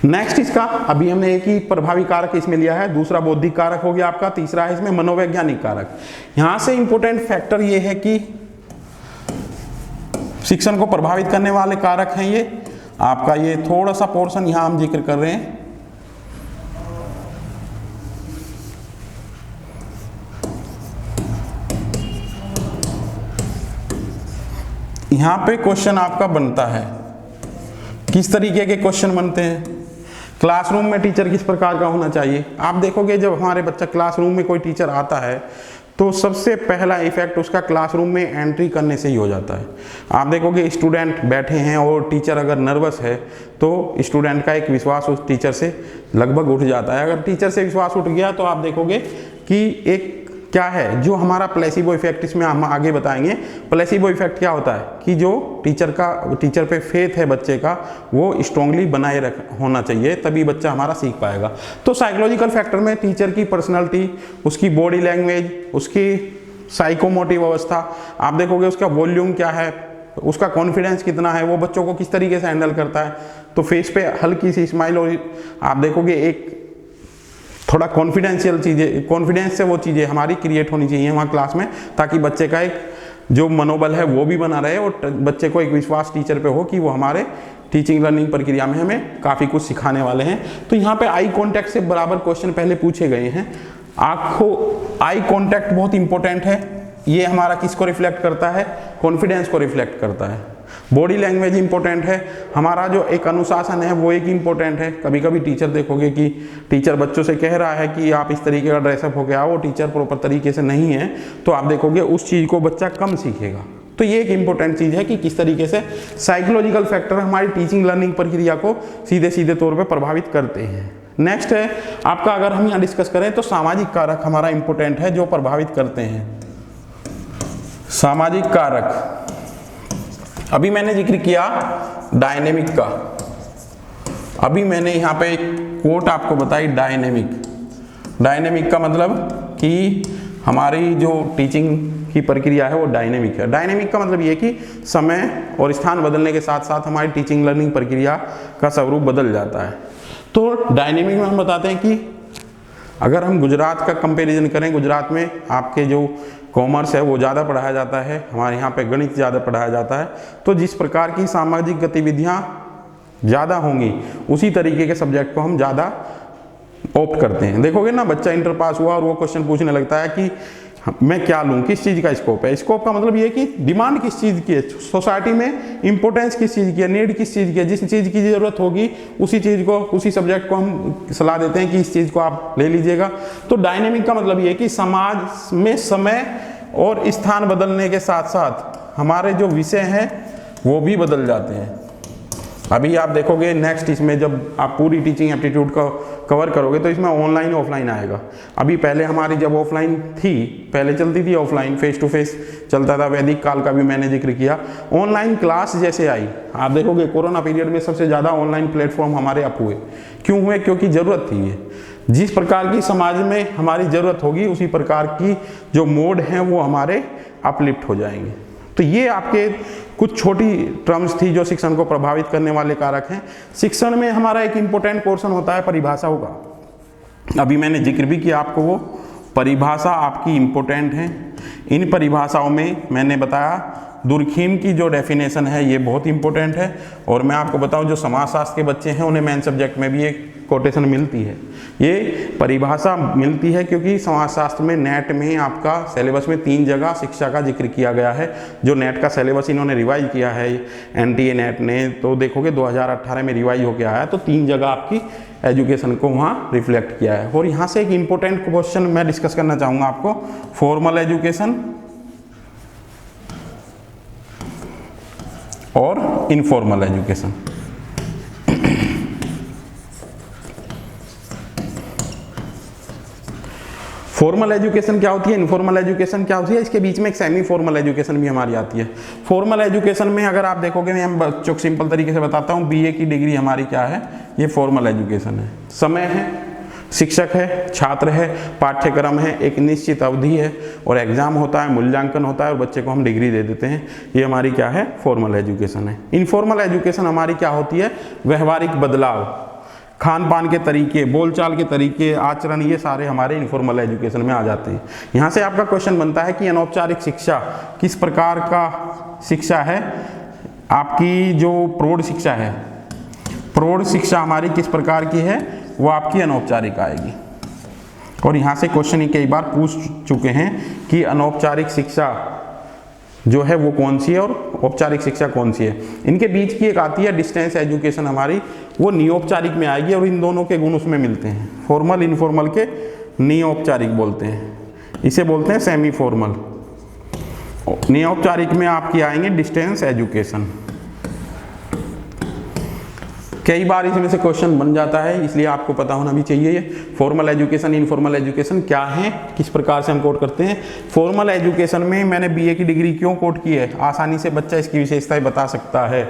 नेक्स्ट इसका, अभी हमने एक ही प्रभावी कारक इसमें लिया है, दूसरा बौद्धिक कारक हो गया आपका, तीसरा है इसमें मनोवैज्ञानिक कारक। यहां से इंपॉर्टेंट फैक्टर ये है कि शिक्षण को प्रभावित करने वाले कारक हैं ये आपका, ये थोड़ा सा पोर्शन यहां हम जिक्र कर रहे हैं। यहां पे क्वेश्चन आपका बनता है, किस तरीके के क्वेश्चन बनते हैं। क्लासरूम में टीचर किस प्रकार का होना चाहिए। आप देखोगे जब हमारे बच्चा क्लासरूम में कोई टीचर आता है तो सबसे पहला इफेक्ट उसका क्लासरूम में एंट्री करने से ही हो जाता है। आप देखोगे स्टूडेंट बैठे हैं और टीचर अगर नर्वस है तो स्टूडेंट का एक विश्वास उस टीचर से लगभग उठ जाता है। अगर टीचर से विश्वास उठ गया तो आप देखोगे कि एक क्या है जो हमारा प्लेसिबो इफेक्ट, इसमें हम आगे बताएंगे। प्लेसिबो इफेक्ट क्या होता है कि जो टीचर पे फेथ है बच्चे का वो स्ट्रांगली बनाए होना चाहिए, तभी बच्चा हमारा सीख पाएगा। तो साइकोलॉजिकल फैक्टर में टीचर की पर्सनालिटी, उसकी बॉडी लैंग्वेज, उसकी साइकोमोटिव अवस्था, आप देखोगे उसका वॉल्यूम क्या है, उसका कॉन्फिडेंस कितना है, वो बच्चों को किस तरीके से हैंडल करता है। तो फेस पे हल्की सी स्माइल और आप देखोगे एक थोड़ा कॉन्फिडेंशियल चीज़ें, कॉन्फिडेंस से वो चीज़ें हमारी क्रिएट होनी चाहिए वहाँ क्लास में, ताकि बच्चे का एक जो मनोबल है वो भी बना रहे और बच्चे को एक विश्वास टीचर पे हो कि वो हमारे टीचिंग लर्निंग प्रक्रिया में हमें काफ़ी कुछ सिखाने वाले हैं। तो यहाँ पे आई कॉन्टैक्ट से बराबर क्वेश्चन पहले पूछे गए हैं। आई कॉन्टैक्ट बहुत इंपॉर्टेंट है। ये हमारा किसको रिफ्लेक्ट करता है, कॉन्फिडेंस को रिफ्लेक्ट करता है। बॉडी लैंग्वेज इंपॉर्टेंट है, हमारा जो एक अनुशासन है वो एक इंपॉर्टेंट है। कभी कभी टीचर देखोगे कि टीचर बच्चों से कह रहा है कि आप इस तरीके का ड्रेसअप हो गया, वो टीचर प्रॉपर तरीके से नहीं है, तो आप देखोगे उस चीज़ को बच्चा कम सीखेगा। तो ये एक इंपॉर्टेंट चीज़ है कि किस तरीके से साइकोलॉजिकल फैक्टर हमारी टीचिंग लर्निंग प्रक्रिया को सीधे सीधे तौर पर प्रभावित करते हैं। नेक्स्ट है आपका, अगर हम यहाँ डिस्कस करें तो सामाजिक कारक हमारा इंपॉर्टेंट है जो प्रभावित करते हैं। सामाजिक कारक, अभी मैंने जिक्र किया डायनेमिक का, अभी मैंने यहाँ पे एक कोट आपको बताई डायनेमिक। डायनेमिक का मतलब कि हमारी जो टीचिंग की प्रक्रिया है वो डायनेमिक है। डायनेमिक का मतलब ये कि समय और स्थान बदलने के साथ साथ हमारी टीचिंग लर्निंग प्रक्रिया का स्वरूप बदल जाता है। तो डायनेमिक में हम बताते हैं कि अगर हम गुजरात का कंपैरिजन करें, गुजरात में आपके जो कॉमर्स है वो ज़्यादा पढ़ाया जाता है, हमारे यहाँ पे गणित ज़्यादा पढ़ाया जाता है। तो जिस प्रकार की सामाजिक गतिविधियाँ ज़्यादा होंगी उसी तरीके के सब्जेक्ट को हम ज़्यादा ऑप्ट करते हैं। देखोगे ना, बच्चा इंटर पास हुआ और वो क्वेश्चन पूछने लगता है कि मैं क्या लूँ, किस चीज़ का स्कोप है। स्कोप का मतलब ये कि डिमांड किस चीज़ की है, सोसाइटी में इंपॉर्टेंस किस चीज़ की है, नीड किस चीज़ की है। जिस चीज़ की ज़रूरत होगी उसी चीज़ को, उसी सब्जेक्ट को हम सलाह देते हैं कि इस चीज़ को आप ले लीजिएगा। तो डायनेमिक का मतलब ये कि समाज में समय और स्थान बदलने के साथ साथ हमारे जो विषय हैं वो भी बदल जाते हैं। अभी आप देखोगे नेक्स्ट इसमें जब आप पूरी टीचिंग एप्टीट्यूड को कवर करोगे तो इसमें ऑनलाइन ऑफलाइन आएगा। अभी पहले हमारी जब ऑफलाइन थी, पहले चलती थी ऑफलाइन, फेस टू फेस चलता था, वैदिक काल का भी मैंने जिक्र किया। ऑनलाइन क्लास जैसे आई, आप देखोगे कोरोना पीरियड में सबसे ज़्यादा ऑनलाइन प्लेटफॉर्म हमारे अप हुए। क्यों हुए? क्योंकि ज़रूरत थी ये। जिस प्रकार की समाज में हमारी ज़रूरत होगी उसी प्रकार की जो मोड हैं वो हमारे अपलिफ्ट हो जाएंगे। तो ये आपके कुछ छोटी टर्म्स थी जो शिक्षण को प्रभावित करने वाले कारक हैं। शिक्षण में हमारा एक इम्पोर्टेंट पोर्शन होता है परिभाषाओं का। अभी मैंने जिक्र भी किया आपको, वो परिभाषा आपकी इम्पोर्टेंट है। इन परिभाषाओं में मैंने बताया दुर्खीम की जो डेफिनेशन है ये बहुत इंपॉर्टेंट है। और मैं आपको बताऊं जो समाजशास्त्र के बच्चे हैं उन्हें मेन सब्जेक्ट में भी एक कोटेशन मिलती है, ये परिभाषा मिलती है, क्योंकि समाजशास्त्र में नेट में आपका सिलेबस में 3 जगह शिक्षा का जिक्र किया गया है। जो नेट का सिलेबस इन्होंने रिवाइज किया है एनटीए नेट ने, तो देखोगे 2018 में रिवाइज होकर आया, तो 3 जगह आपकी एजुकेशन को वहाँ रिफ्लेक्ट किया है। और यहाँ से एक इम्पोर्टेंट क्वेश्चन मैं डिस्कस करना चाहूँगा आपको, फॉर्मल एजुकेशन और इनफॉर्मल एजुकेशन। फॉर्मल एजुकेशन क्या होती है, इनफॉर्मल एजुकेशन क्या होती है, इसके बीच में एक सेमी फॉर्मल एजुकेशन भी हमारी आती है। फॉर्मल एजुकेशन में अगर आप देखोगे, मैं बच्चों को सिंपल तरीके से बताता हूँ, बीए की डिग्री हमारी क्या है, ये फॉर्मल एजुकेशन है। समय है, शिक्षक है, छात्र है, पाठ्यक्रम है, एक निश्चित अवधि है और एग्जाम होता है, मूल्यांकन होता है और बच्चे को हम डिग्री दे देते हैं। ये हमारी क्या है, फॉर्मल एजुकेशन है। इनफॉर्मल एजुकेशन हमारी क्या होती है, व्यवहारिक बदलाव, खान पान के तरीके, बोलचाल के तरीके, आचरण, ये सारे हमारे इनफॉर्मल एजुकेशन में आ जाते हैं। यहाँ से आपका क्वेश्चन बनता है कि अनौपचारिक शिक्षा किस प्रकार का शिक्षा है। आपकी जो प्रौढ़ शिक्षा है, प्रौढ़ शिक्षा हमारी किस प्रकार की है, वो आपकी अनौपचारिक आएगी। और यहाँ से क्वेश्चन कई बार पूछ चुके हैं कि अनौपचारिक शिक्षा जो है वो कौन सी है और औपचारिक शिक्षा कौन सी है। इनके बीच की एक आती है डिस्टेंस एजुकेशन हमारी, वो नियोपचारिक में आएगी और इन दोनों के गुण उसमें मिलते हैं। फॉर्मल इनफॉर्मल के नियोपचारिक बोलते हैं, इसे बोलते हैं सेमी फॉर्मल। नियोपचारिक में आपकी आएंगे डिस्टेंस एजुकेशन। कई बार इसमें से क्वेश्चन बन जाता है, इसलिए आपको पता होना भी चाहिए ये फॉर्मल एजुकेशन इनफॉर्मल एजुकेशन क्या है, किस प्रकार से हम कोड करते हैं। फॉर्मल एजुकेशन में मैंने बीए की डिग्री क्यों कोड की है, आसानी से बच्चा इसकी विशेषताएं बता सकता है।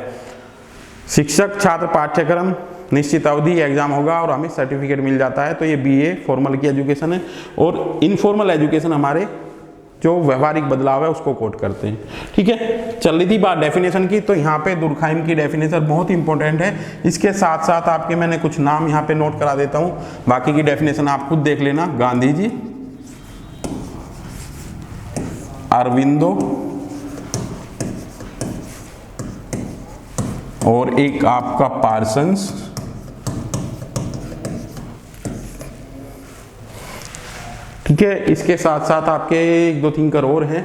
शिक्षक, छात्र, पाठ्यक्रम, निश्चित अवधि, एग्जाम होगा और हमें सर्टिफिकेट मिल जाता है, तो ये बीए फॉर्मल की एजुकेशन है। और इनफॉर्मल एजुकेशन हमारे जो व्यवहारिक बदलाव है उसको कोड करते हैं। ठीक है, चल रही थी बात डेफिनेशन की, तो यहाँ पे दुर्खाइम की डेफिनेशन बहुत इंपॉर्टेंट है। इसके साथ साथ आपके मैंने कुछ नाम यहाँ पे नोट करा देता हूँ, बाकी की डेफिनेशन आप खुद देख लेना। गांधी जी, अरविंदो और एक आपका पार्सन्स, ठीक है। इसके साथ साथ आपके 1-2 थिंकर और हैं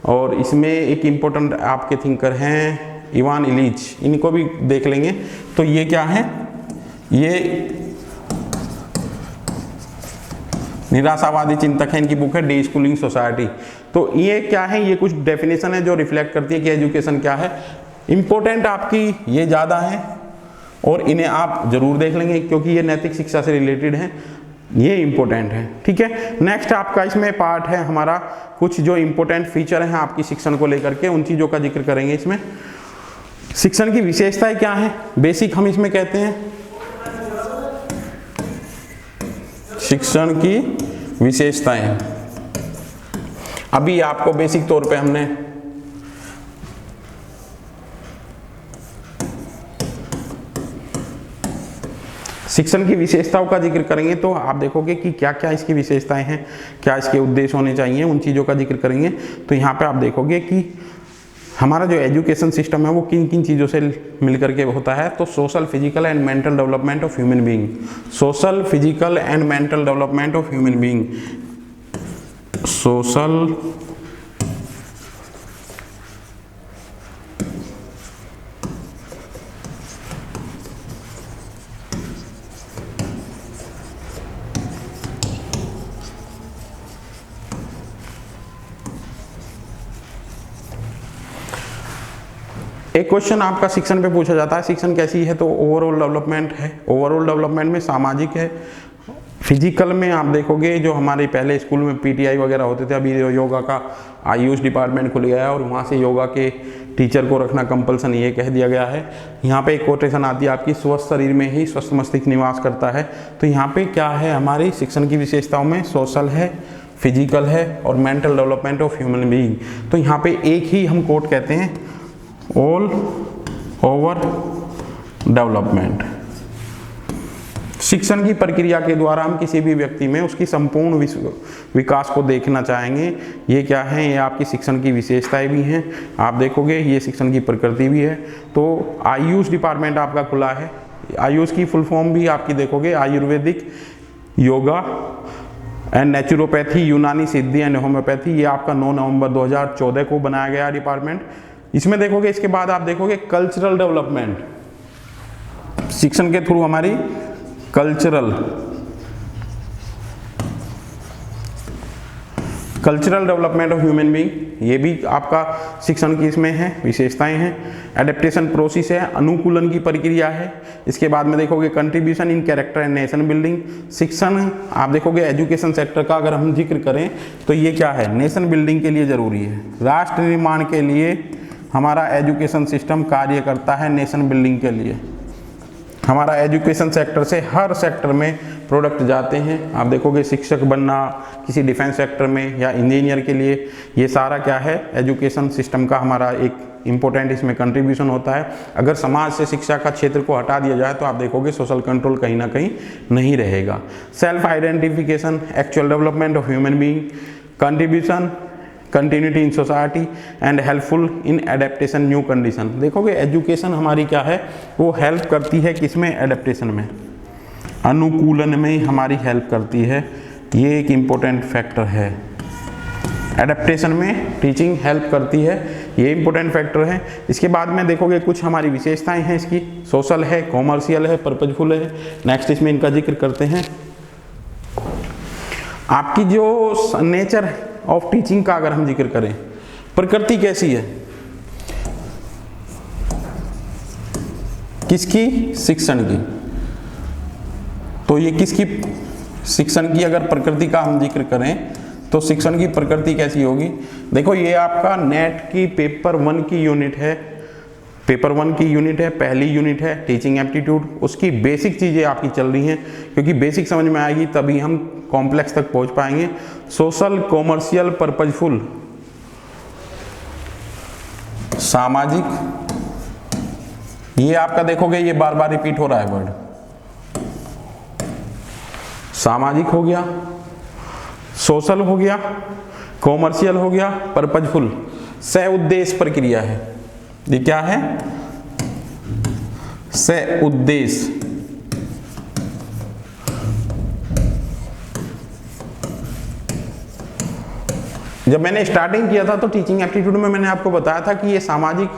और इसमें एक इम्पोर्टेंट आपके थिंकर हैं इवान इलीच, इनको भी देख लेंगे। तो ये क्या है, ये निराशावादी चिंतक है, इनकी बुक है डी स्कूलिंग सोसाइटी। तो ये क्या है, ये कुछ डेफिनेशन है जो रिफ्लेक्ट करती है कि एजुकेशन क्या है। इंपॉर्टेंट आपकी ये ज़्यादा है और इन्हें आप जरूर देख लेंगे क्योंकि ये नैतिक शिक्षा से रिलेटेड है, ये इंपॉर्टेंट है। ठीक है, नेक्स्ट आपका इसमें पार्ट है हमारा कुछ जो इंपॉर्टेंट फीचर हैं आपकी शिक्षण को लेकर के, उन चीज़ों का जिक्र करेंगे इसमें। शिक्षण की विशेषताएं क्या है, बेसिक हम इसमें कहते हैं शिक्षण की विशेषताएं। अभी आपको बेसिक तौर पे हमने शिक्षण की विशेषताओं का जिक्र करेंगे, तो आप देखोगे कि क्या क्या इसकी विशेषताएं हैं, क्या इसके उद्देश्य होने चाहिए, उन चीज़ों का जिक्र करेंगे। तो यहाँ पे आप देखोगे कि हमारा जो एजुकेशन सिस्टम है वो किन किन चीज़ों से मिलकर के होता है। तो social, physical and mental development of human being, social, physical and mental development of human being, social, एक क्वेश्चन आपका शिक्षण पे पूछा जाता है, शिक्षण कैसी है, तो ओवरऑल डेवलपमेंट है। ओवरऑल डेवलपमेंट में सामाजिक है, फिजिकल में आप देखोगे जो हमारे पहले स्कूल में पीटीआई वगैरह होते थे, अभी योगा का आयुष डिपार्टमेंट खुल गया है और वहाँ से योगा के टीचर को रखना कंपल्सन ये कह दिया गया है। यहाँ पे एक कोटेशन आती है आपकी, स्वस्थ शरीर में ही स्वस्थ मस्तिष्क निवास करता है। तो यहाँ पे क्या है हमारी शिक्षण की विशेषताओं में, सोशल है, फिजिकल है और mental development of human being. तो यहाँ पे एक ही हम कोट कहते हैं, ऑल ओवर डेवलपमेंट। शिक्षण की प्रक्रिया के द्वारा हम किसी भी व्यक्ति में उसकी संपूर्ण विकास को देखना चाहेंगे। ये क्या है, ये आपकी शिक्षण की विशेषताएं भी हैं। आप देखोगे ये शिक्षण की प्रकृति भी है। तो आयुष डिपार्टमेंट आपका खुला है। आयुष की फुल फॉर्म भी आपकी देखोगे, आयुर्वेदिक, योगा एंड नेचुरोपैथी, यूनानी सिद्धि एंड होम्योपैथी। ये आपका 9 नवंबर 2014 को बनाया गया डिपार्टमेंट। इसमें देखोगे, इसके बाद आप देखोगे कल्चरल डेवलपमेंट, शिक्षण के थ्रू हमारी cultural development of human being, ये भी आपका शिक्षण की इसमें है, विशेषताएं हैं। एडेप्टेशन प्रोसेस है, अनुकूलन की प्रक्रिया है। इसके बाद में देखोगे contribution in character and nation building. शिक्षण आप देखोगे एजुकेशन सेक्टर का अगर हम जिक्र करें तो ये क्या है, नेशन बिल्डिंग के लिए जरूरी है। राष्ट्र निर्माण के लिए हमारा एजुकेशन सिस्टम कार्य करता है, नेशन बिल्डिंग के लिए। हमारा एजुकेशन सेक्टर से हर सेक्टर में प्रोडक्ट जाते हैं। आप देखोगे शिक्षक बनना किसी डिफेंस सेक्टर में या इंजीनियर के लिए, ये सारा क्या है, एजुकेशन सिस्टम का हमारा एक इम्पोर्टेंट इसमें कंट्रीब्यूशन होता है। अगर समाज से शिक्षा का क्षेत्र को हटा दिया जाए तो आप देखोगे सोशल कंट्रोल कहीं ना कहीं नहीं रहेगा। Self identification, actual development of human being, contribution, continuity in society and helpful in adaptation new condition. देखोगे एजुकेशन हमारी क्या है, वो हेल्प करती है किसमें, एडेप्टेशन में, अनुकूलन में हमारी हेल्प करती है। ये एक इम्पोर्टेंट फैक्टर है। एडेप्टेशन में टीचिंग हेल्प करती है, ये इम्पोर्टेंट फैक्टर है। इसके बाद में देखोगे कुछ हमारी विशेषताएं हैं इसकी, सोशल है, कॉमर्शियल है, पर्पजफुल है। नेक्स्ट इसमें इनका जिक्र करते हैं। आपकी जो नेचर ऑफ टीचिंग का अगर हम जिक्र करें, प्रकृति कैसी है किसकी, शिक्षण की। तो ये किसकी, शिक्षण की अगर प्रकृति का हम जिक्र करें तो शिक्षण की प्रकृति कैसी होगी। देखो ये आपका नेट की पेपर 1 की यूनिट है, पेपर 1 की यूनिट है, पहली यूनिट है टीचिंग एप्टीट्यूड। उसकी बेसिक चीज़ें आपकी चल रही हैं, क्योंकि बेसिक समझ में आएगी तभी हम कॉम्प्लेक्स तक पहुंच पाएंगे। सोशल, कॉमर्शियल, पर्पजफुल, सामाजिक, ये आपका देखोगे ये बार बार रिपीट हो रहा है वर्ड। सामाजिक हो गया, सोशल हो गया, कॉमर्शियल हो गया, पर्पजफुल, सह उद्देश्य प्रक्रिया है। ये क्या है, सह उद्देश्य। जब मैंने स्टार्टिंग किया था तो टीचिंग एप्टीट्यूड में मैंने आपको बताया था कि ये सामाजिक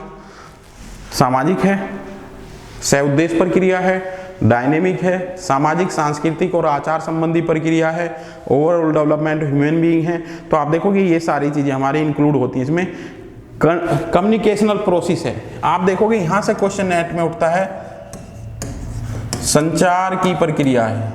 है, सह उद्देश्य प्रक्रिया है, डायनेमिक है, सामाजिक, सांस्कृतिक और आचार संबंधी प्रक्रिया है, ओवरऑल डेवलपमेंट ह्यूमन बीइंग है। तो आप देखोगे ये सारी चीजें हमारे इंक्लूड होती हैं इसमें। कम्युनिकेशनल प्रोसेस है, आप देखोगे यहां से क्वेश्चन नेट में उठता है, संचार की प्रक्रिया है।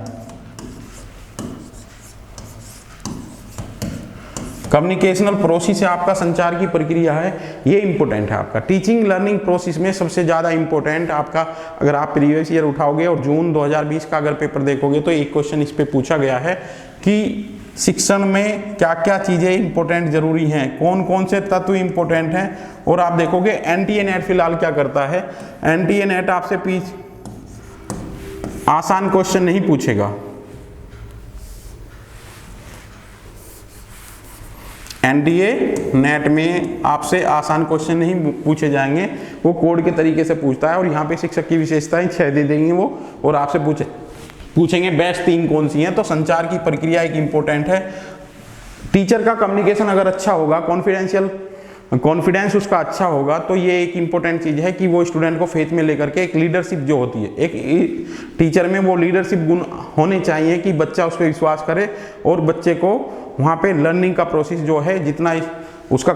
कम्युनिकेशनल प्रोसेस है आपका, संचार की प्रक्रिया है, ये इंपॉर्टेंट है आपका। टीचिंग लर्निंग प्रोसेस में सबसे ज़्यादा इंपॉर्टेंट आपका, अगर आप प्रीवियस ईयर उठाओगे और जून 2020 का अगर पेपर देखोगे तो एक क्वेश्चन इस पे पूछा गया है कि शिक्षण में क्या क्या चीज़ें इंपॉर्टेंट जरूरी हैं, कौन कौन से तत्व इंपॉर्टेंट हैं। और आप देखोगे एनटीए नेट फिलहाल क्या करता है, एनटीए नेट आपसे आसान क्वेश्चन नहीं पूछेगा। एनडीए नेट में आपसे आसान क्वेश्चन नहीं पूछे जाएंगे, वो कोड के तरीके से पूछता है। और यहाँ पे शिक्षक की विशेषताएं 6 दे देंगे वो, और आपसे पूछेंगे बेस्ट 3 कौन सी हैं। तो संचार की प्रक्रिया एक इंपॉर्टेंट है। टीचर का कम्युनिकेशन अगर अच्छा होगा, कॉन्फिडेंस उसका अच्छा होगा, तो ये एक इंपॉर्टेंट चीज़ है कि वो स्टूडेंट को फेथ में लेकर के एक लीडरशिप जो होती है, एक टीचर में वो लीडरशिप गुण होने चाहिए कि बच्चा उस पर विश्वास करे और बच्चे को वहाँ पे लर्निंग का प्रोसेस जो है जितना उसका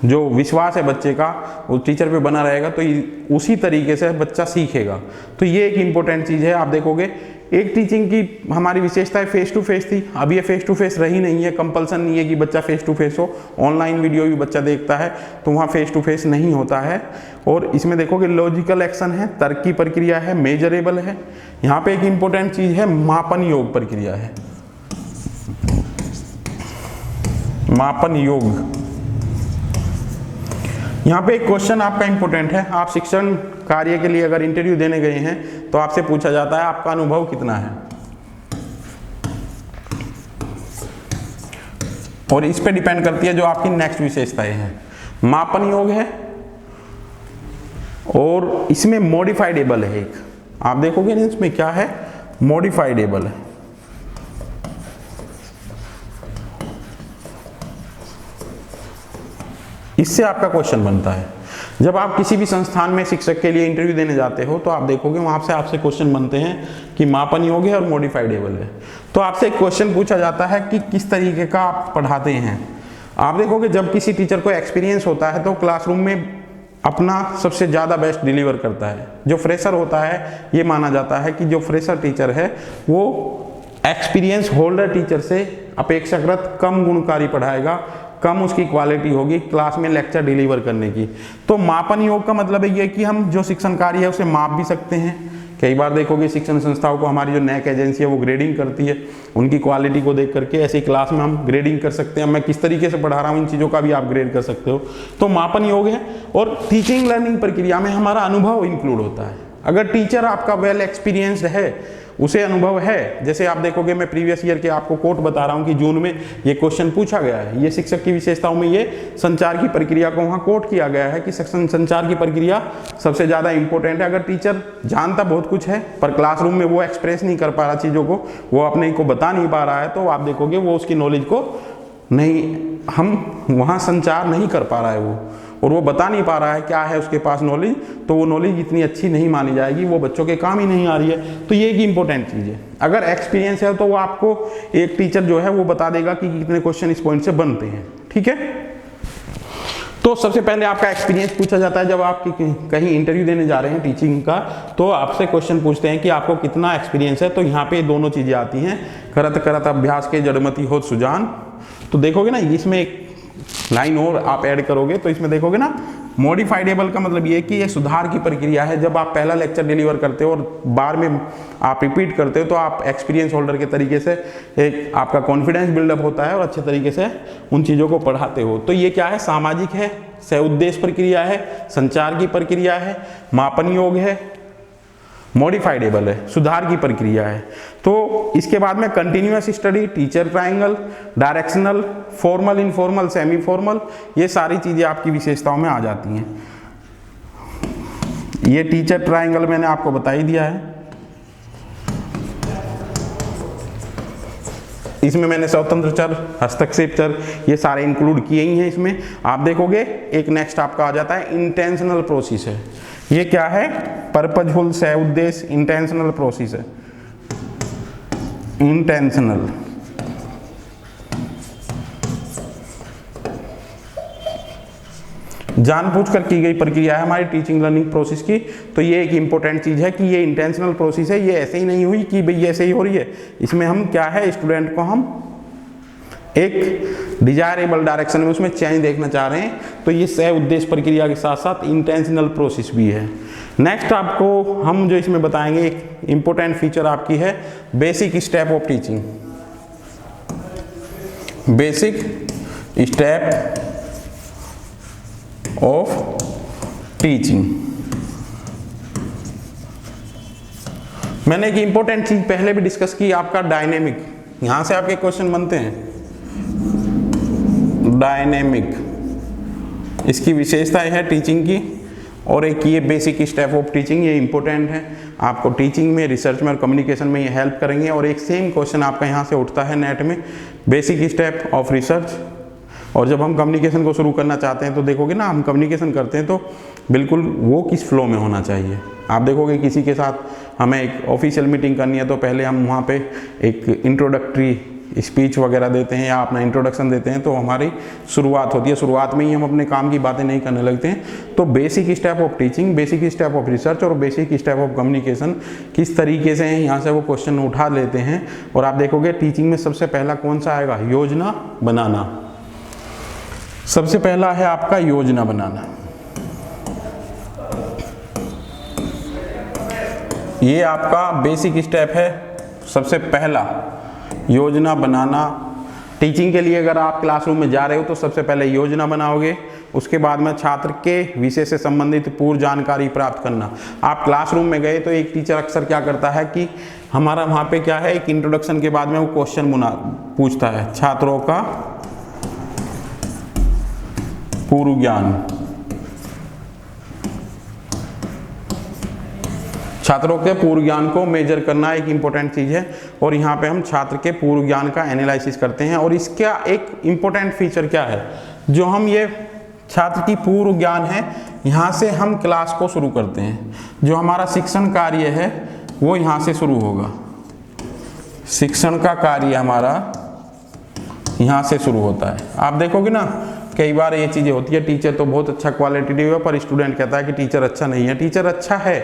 जो विश्वास है बच्चे का वो टीचर पे बना रहेगा, तो उसी तरीके से बच्चा सीखेगा। तो ये एक इम्पोर्टेंट चीज़ है। आप देखोगे एक टीचिंग की हमारी विशेषता है फेस टू फेस थी, अब ये फेस टू फेस रही नहीं है। कंपल्सन नहीं है कि बच्चा फेस टू फेस हो, ऑनलाइन वीडियो भी बच्चा देखता है तो वहाँ फेस टू फेस नहीं होता है। और इसमें देखोगे लॉजिकल एक्शन है, तर्क की प्रक्रिया है, मेजरेबल है। यहाँ पे एक इम्पोर्टेंट चीज़ है मापन योग प्रक्रिया है, मापन योग। यहाँ पे एक क्वेश्चन आपका इंपॉर्टेंट है। आप शिक्षण कार्य के लिए अगर इंटरव्यू देने गए हैं तो आपसे पूछा जाता है आपका अनुभव कितना है, और इस पे डिपेंड करती है जो आपकी नेक्स्ट विशेषताएं हैं। मापन योग है और इसमें मॉडिफाइडेबल है एक, आप देखोगे ना इसमें क्या है, मॉडिफाइडेबल है। इससे आपका क्वेश्चन बनता है। जब आप किसी भी संस्थान में शिक्षक के लिए इंटरव्यू देने जाते हो तो आप देखोगे वहां से आपसे क्वेश्चन बनते हैं कि मापन योग्य है और मॉडिफाइडेबल है। तो आपसे एक क्वेश्चन पूछा जाता है कि किस तरीके का आप पढ़ाते हैं। आप देखोगे जब किसी टीचर को एक्सपीरियंस होता है तो क्लासरूम में अपना सबसे ज़्यादा बेस्ट डिलीवर करता है। जो फ्रेशर होता है ये माना जाता है कि जो फ्रेशर टीचर है वो एक्सपीरियंस होल्डर टीचर से अपेक्षाकृत कम गुणकारी पढ़ाएगा, कम उसकी क्वालिटी होगी क्लास में लेक्चर डिलीवर करने की। तो मापन योग का मतलब है ये कि हम जो शिक्षण कार्य है उसे माप भी सकते हैं। कई बार देखोगे शिक्षण संस्थाओं को हमारी जो नैक एजेंसी है वो ग्रेडिंग करती है, उनकी क्वालिटी को देख करके ऐसी क्लास में हम ग्रेडिंग कर सकते हैं। मैं किस तरीके से पढ़ा रहा हूँ इन चीज़ों का भी आप ग्रेड कर सकते हो। तो मापन योग है। और टीचिंग लर्निंग प्रक्रिया में हमारा अनुभव इंक्लूड होता है। अगर टीचर आपका वेल एक्सपीरियंस्ड है, उसे अनुभव है, जैसे आप देखोगे मैं प्रीवियस ईयर के आपको कोट बता रहा हूं कि जून में ये क्वेश्चन पूछा गया है। ये शिक्षक की विशेषताओं में ये संचार की प्रक्रिया को वहां कोट किया गया है कि संचार की प्रक्रिया सबसे ज्यादा इंपॉर्टेंट है। अगर टीचर जानता बहुत कुछ है पर क्लासरूम में वो एक्सप्रेस नहीं कर पा रहा चीज़ों को, वो अपने को बता नहीं पा रहा है, तो आप देखोगे वो उसकी नॉलेज को नहीं, हम वहाँ संचार नहीं कर पा रहा है वो, और वो बता नहीं पा रहा है क्या है उसके पास नॉलेज, तो वो नॉलेज इतनी अच्छी नहीं मानी जाएगी, वो बच्चों के काम ही नहीं आ रही है। तो ये एक इंपॉर्टेंट चीज़ है। अगर एक्सपीरियंस है तो वो आपको एक टीचर जो है वो बता देगा कि कितने क्वेश्चन इस पॉइंट से बनते हैं। ठीक है, तो सबसे पहले आपका एक्सपीरियंस पूछा जाता है। जब आप कहीं इंटरव्यू देने जा रहे हैं टीचिंग का, तो आपसे क्वेश्चन पूछते हैं कि आपको कितना एक्सपीरियंस है। तो यहाँ पे दोनों चीज़ें आती हैं, करत करत अभ्यास के जड़मती हो सुजान। तो देखोगे ना इसमें एक लाइन और आप ऐड करोगे तो इसमें देखोगे ना मॉडिफाइडेबल का मतलब ये कि ये सुधार की प्रक्रिया है। जब आप पहला लेक्चर डिलीवर करते हो और बार में आप रिपीट करते हो तो आप एक्सपीरियंस होल्डर के तरीके से एक आपका कॉन्फिडेंस बिल्डअप होता है और अच्छे तरीके से उन चीज़ों को पढ़ाते हो। तो ये क्या है, सामाजिक है, सह-उद्देश्य प्रक्रिया है, संचार की प्रक्रिया है, मापन योग है, मॉडिफाइडेबल है, सुधार की प्रक्रिया है। तो इसके बाद में continuous study, teacher triangle, directional, formal, informal, semi formal, ये सारी चीज़ें आपकी विशेषताओं में आ जाती हैं। ये टीचर ट्रायंगल मैंने आपको बता ही दिया है। इसमें मैंने स्वतंत्र चर, हस्तक्षेप चर, ये सारे इंक्लूड किए ही हैं। इसमें आप देखोगे एक नेक्स्ट आपका आ जाता है इंटेंशनल प्रोसेस है। ये क्या है, पर्पजफुल, सह उद्देश्य, इंटेंशनल प्रोसेस है। इंटेंशनल जानबूझकर की गई प्रक्रिया है हमारी टीचिंग लर्निंग प्रोसेस की। तो ये एक इंपॉर्टेंट चीज है कि ये इंटेंशनल प्रोसेस है, ये ऐसे ही नहीं हुई कि भाई ऐसे ही हो रही है। इसमें हम क्या है, स्टूडेंट को हम एक डिजायरेबल डायरेक्शन में उसमें चेंज देखना चाह रहे हैं। तो ये सह उद्देश्य प्रक्रिया के साथ साथ इंटेंशनल प्रोसेस भी है। नेक्स्ट आपको हम जो इसमें बताएंगे एक इंपॉर्टेंट फीचर आपकी है basic step of teaching. Basic step of teaching. मैंने एक इंपॉर्टेंट चीज पहले भी डिस्कस की, आपका डायनेमिक। यहां से आपके क्वेश्चन बनते हैं। डायनेमिक इसकी विशेषता है टीचिंग की, और एक ये बेसिक स्टेप ऑफ टीचिंग, ये इंपॉर्टेंट है आपको टीचिंग में, रिसर्च में और कम्युनिकेशन में ये हेल्प करेंगे। और एक सेम क्वेश्चन आपका यहाँ से उठता है नेट में, बेसिक स्टेप ऑफ रिसर्च। और जब हम कम्युनिकेशन को शुरू करना चाहते हैं तो देखोगे ना, हम कम्युनिकेशन करते हैं तो बिल्कुल वो किस फ्लो में होना चाहिए। आप देखोगे किसी के साथ हमें एक ऑफिशियल मीटिंग करनी है तो पहले हम वहाँ पे एक इंट्रोडक्टरी स्पीच वगैरह देते हैं या अपना इंट्रोडक्शन देते हैं तो हमारी शुरुआत होती है, शुरुआत में ही हम अपने काम की बातें नहीं करने लगते हैं। तो basic step of teaching, basic step of research और बेसिक स्टेप ऑफ कम्युनिकेशन किस तरीके से हैं, यहाँ से वो क्वेश्चन उठा लेते हैं। और आप देखोगे टीचिंग में सबसे पहला कौन सा आएगा, योजना बनाना। सबसे पहला है आपका योजना बनाना। ये आपका बेसिक स्टेप है, सबसे पहला योजना बनाना। टीचिंग के लिए अगर आप क्लासरूम में जा रहे हो तो सबसे पहले योजना बनाओगे, उसके बाद में छात्र के विषय से संबंधित पूर्ण जानकारी प्राप्त करना। आप क्लासरूम में गए तो एक टीचर अक्सर क्या करता है कि हमारा वहाँ पे क्या है, एक इंट्रोडक्शन के बाद में वो क्वेश्चन पूछता है, छात्रों का पूर्व ज्ञान। छात्रों के पूर्व ज्ञान को मेजर करना एक इंपॉर्टेंट चीज़ है और यहाँ पे हम छात्र के पूर्व ज्ञान का एनालिसिस करते हैं। और इसका एक इंपॉर्टेंट फीचर क्या है, जो हम ये छात्र की पूर्व ज्ञान है यहाँ से हम क्लास को शुरू करते हैं। जो हमारा शिक्षण कार्य है वो यहाँ से शुरू होगा, शिक्षण का कार्य हमारा यहाँ से शुरू होता है। आप देखोगे ना कई बार ये चीज़ें होती है, टीचर तो बहुत अच्छा क्वालिटेटिव है पर स्टूडेंट कहता है कि टीचर अच्छा नहीं है। टीचर अच्छा है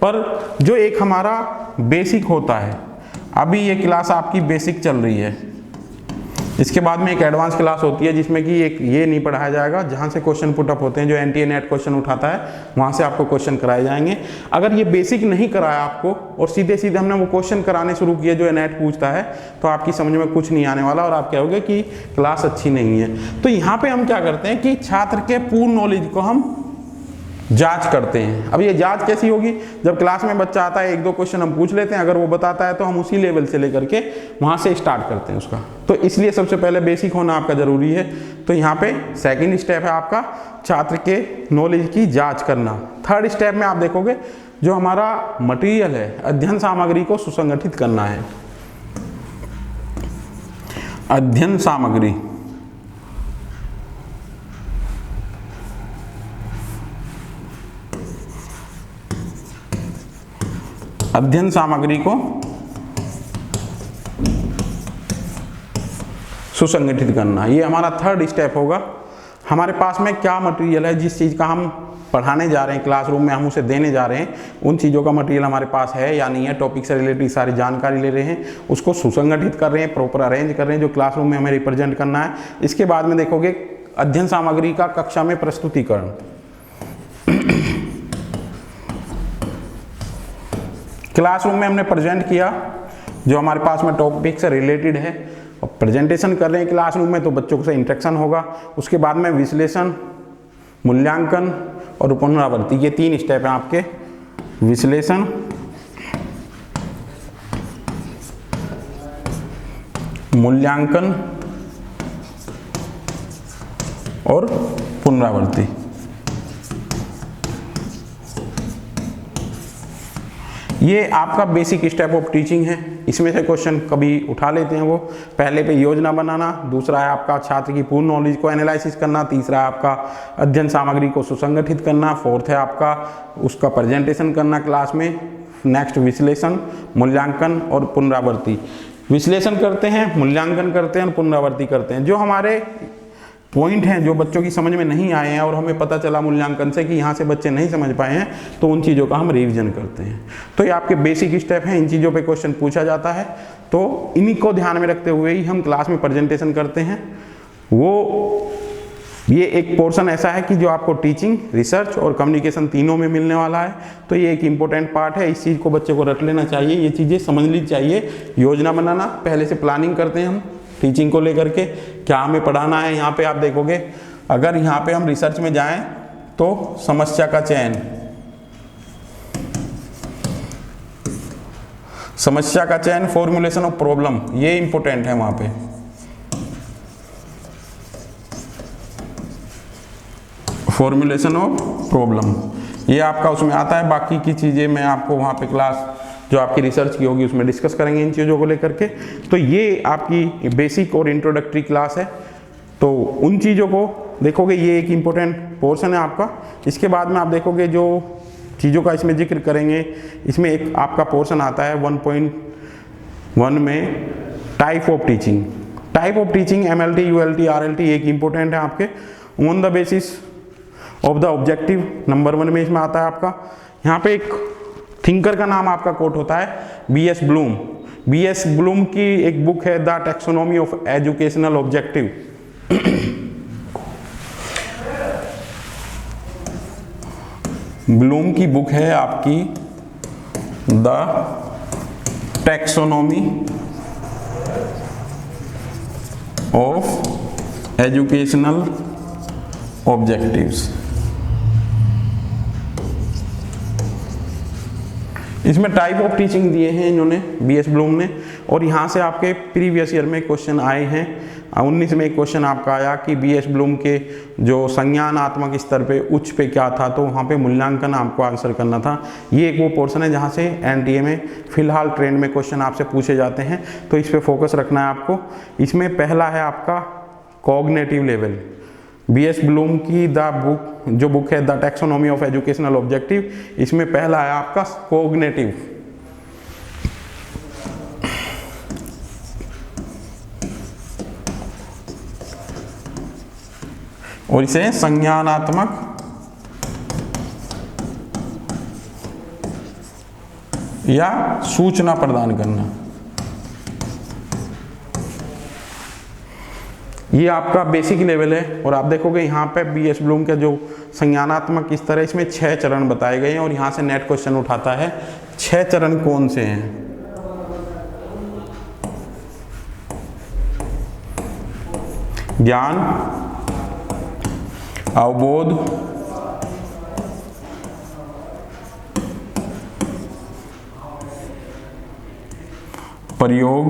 पर जो एक हमारा बेसिक होता है, अभी ये क्लास आपकी बेसिक चल रही है, इसके बाद में एक एडवांस क्लास होती है जिसमें कि एक ये नहीं पढ़ाया जाएगा, जहाँ से क्वेश्चन पुटअप होते हैं, जो एनटीए नेट क्वेश्चन उठाता है वहाँ से आपको क्वेश्चन कराए जाएंगे। अगर ये बेसिक नहीं कराया आपको और सीधे सीधे हमने वो क्वेश्चन कराने शुरू किए जो नेट पूछता है तो आपकी समझ में कुछ नहीं आने वाला और आप कहोगे कि क्लास अच्छी नहीं है। तो यहाँ पर हम क्या करते हैं कि छात्र के पूर्ण नॉलेज को हम जांच करते हैं। अब ये जांच कैसी होगी, जब क्लास में बच्चा आता है एक दो क्वेश्चन हम पूछ लेते हैं, अगर वो बताता है तो हम उसी लेवल से लेकर के वहाँ से स्टार्ट करते हैं उसका। तो इसलिए सबसे पहले बेसिक होना आपका ज़रूरी है। तो यहाँ पे सेकंड स्टेप है आपका छात्र के नॉलेज की जांच करना। थर्ड स्टेप में आप देखोगे जो हमारा मटीरियल है, अध्ययन सामग्री को सुसंगठित करना है। अध्ययन सामग्री, अध्ययन सामग्री को सुसंगठित करना, ये हमारा थर्ड स्टेप होगा। हमारे पास में क्या मटेरियल है, जिस चीज़ का हम पढ़ाने जा रहे हैं क्लासरूम में, हम उसे देने जा रहे हैं, उन चीज़ों का मटेरियल हमारे पास है या नहीं है, टॉपिक से रिलेटेड सारी जानकारी ले रहे हैं, उसको सुसंगठित कर रहे हैं, प्रॉपर अरेंज कर रहे हैं जो क्लासरूम में हमें रिप्रेजेंट करना है। इसके बाद में देखोगे अध्ययन सामग्री का कक्षा में प्रस्तुतिकरण। क्लासरूम में हमने प्रेजेंट किया जो हमारे पास में टॉपिक से रिलेटेड है और प्रेजेंटेशन कर रहे हैं क्लासरूम में तो बच्चों से इंटरेक्शन होगा। उसके बाद में विश्लेषण, मूल्यांकन और पुनरावृत्ति, ये तीन स्टेप हैं आपके, विश्लेषण, मूल्यांकन और पुनरावृत्ति। ये आपका बेसिक स्टेप ऑफ टीचिंग है। इसमें से क्वेश्चन कभी उठा लेते हैं वो। पहले पे योजना बनाना, दूसरा है आपका छात्र की पूर्ण नॉलेज को एनालिसिस करना, तीसरा है आपका अध्ययन सामग्री को सुसंगठित करना, फोर्थ है आपका उसका प्रेजेंटेशन करना क्लास में, नेक्स्ट विश्लेषण, मूल्यांकन और पुनरावृत्ति। विश्लेषण करते हैं, मूल्यांकन करते हैं और पुनरावृत्ति करते हैं। जो हमारे पॉइंट हैं जो बच्चों की समझ में नहीं आए हैं और हमें पता चला मूल्यांकन से कि यहाँ से बच्चे नहीं समझ पाए हैं तो उन चीज़ों का हम रिवीजन करते हैं। तो ये आपके बेसिक स्टेप हैं, इन चीज़ों पे क्वेश्चन पूछा जाता है तो इन्हीं को ध्यान में रखते हुए ही हम क्लास में प्रेजेंटेशन करते हैं। ये एक पोर्शन ऐसा है कि जो आपको टीचिंग, रिसर्च और कम्युनिकेशन तीनों में मिलने वाला है। तो ये एक इम्पोर्टेंट पार्ट है, इस चीज़ को बच्चे को रट लेना चाहिए, ये चीज़ें समझ ली चाहिए। योजना बनाना, पहले से प्लानिंग करते हैं हम टीचिंग को लेकर के, क्या हमें पढ़ाना है। यहाँ पे आप देखोगे अगर यहाँ पे हम रिसर्च में जाएं तो समस्या का चयन, समस्या का चयन, फॉर्मुलेशन ऑफ प्रॉब्लम, ये इंपॉर्टेंट है वहाँ पे। फॉर्मुलेशन ऑफ प्रॉब्लम ये आपका उसमें आता है। बाकी की चीज़ें मैं आपको वहाँ पे क्लास जो आपकी रिसर्च की होगी उसमें डिस्कस करेंगे इन चीज़ों को लेकर के। तो ये आपकी बेसिक और इंट्रोडक्टरी क्लास है। तो उन चीज़ों को देखोगे, ये एक इम्पोर्टेंट पोर्शन है आपका। इसके बाद में आप देखोगे जो चीज़ों का इसमें जिक्र करेंगे, इसमें एक आपका पोर्शन आता है 1.1 में type of teaching, type of teaching MLT, ULT, RLT एक इंपॉर्टेंट है आपके। On the basis of the objective, number 1 में इसमें आता है आपका। यहाँ पे एक थिंकर का नाम आपका कोट होता है BS ब्लूम। BS ब्लूम की एक बुक है the taxonomy of educational objective. Bloom की बुक है आपकी the taxonomy of educational objectives. इसमें टाइप ऑफ टीचिंग दिए हैं इन्होंने BS ब्लूम ने, और यहाँ से आपके प्रीवियस ईयर में क्वेश्चन आए हैं। 19 में एक क्वेश्चन आपका आया कि BS ब्लूम के जो संज्ञानात्मक स्तर पे उच्च पे क्या था, तो वहाँ पे मूल्यांकन आपको आंसर करना था। ये एक वो पोर्शन है जहाँ से NTA में फिलहाल ट्रेंड में क्वेश्चन आपसे पूछे जाते हैं, तो इस पर फोकस रखना है आपको। इसमें पहला है आपका कॉग्निटिव लेवल। BS ब्लूम की जो बुक है the taxonomy of educational objective, इसमें पहला है आपका कॉग्निटिव। और इसे संज्ञानात्मक या सूचना प्रदान करना, ये आपका बेसिक लेवल है। और आप देखोगे यहाँ पे BS ब्लूम का जो संज्ञानात्मक स्तर है, इसमें 6 चरण बताए गए हैं, और यहाँ से नेट क्वेश्चन उठाता है 6 चरण कौन से हैं। ज्ञान, अवबोध, प्रयोग,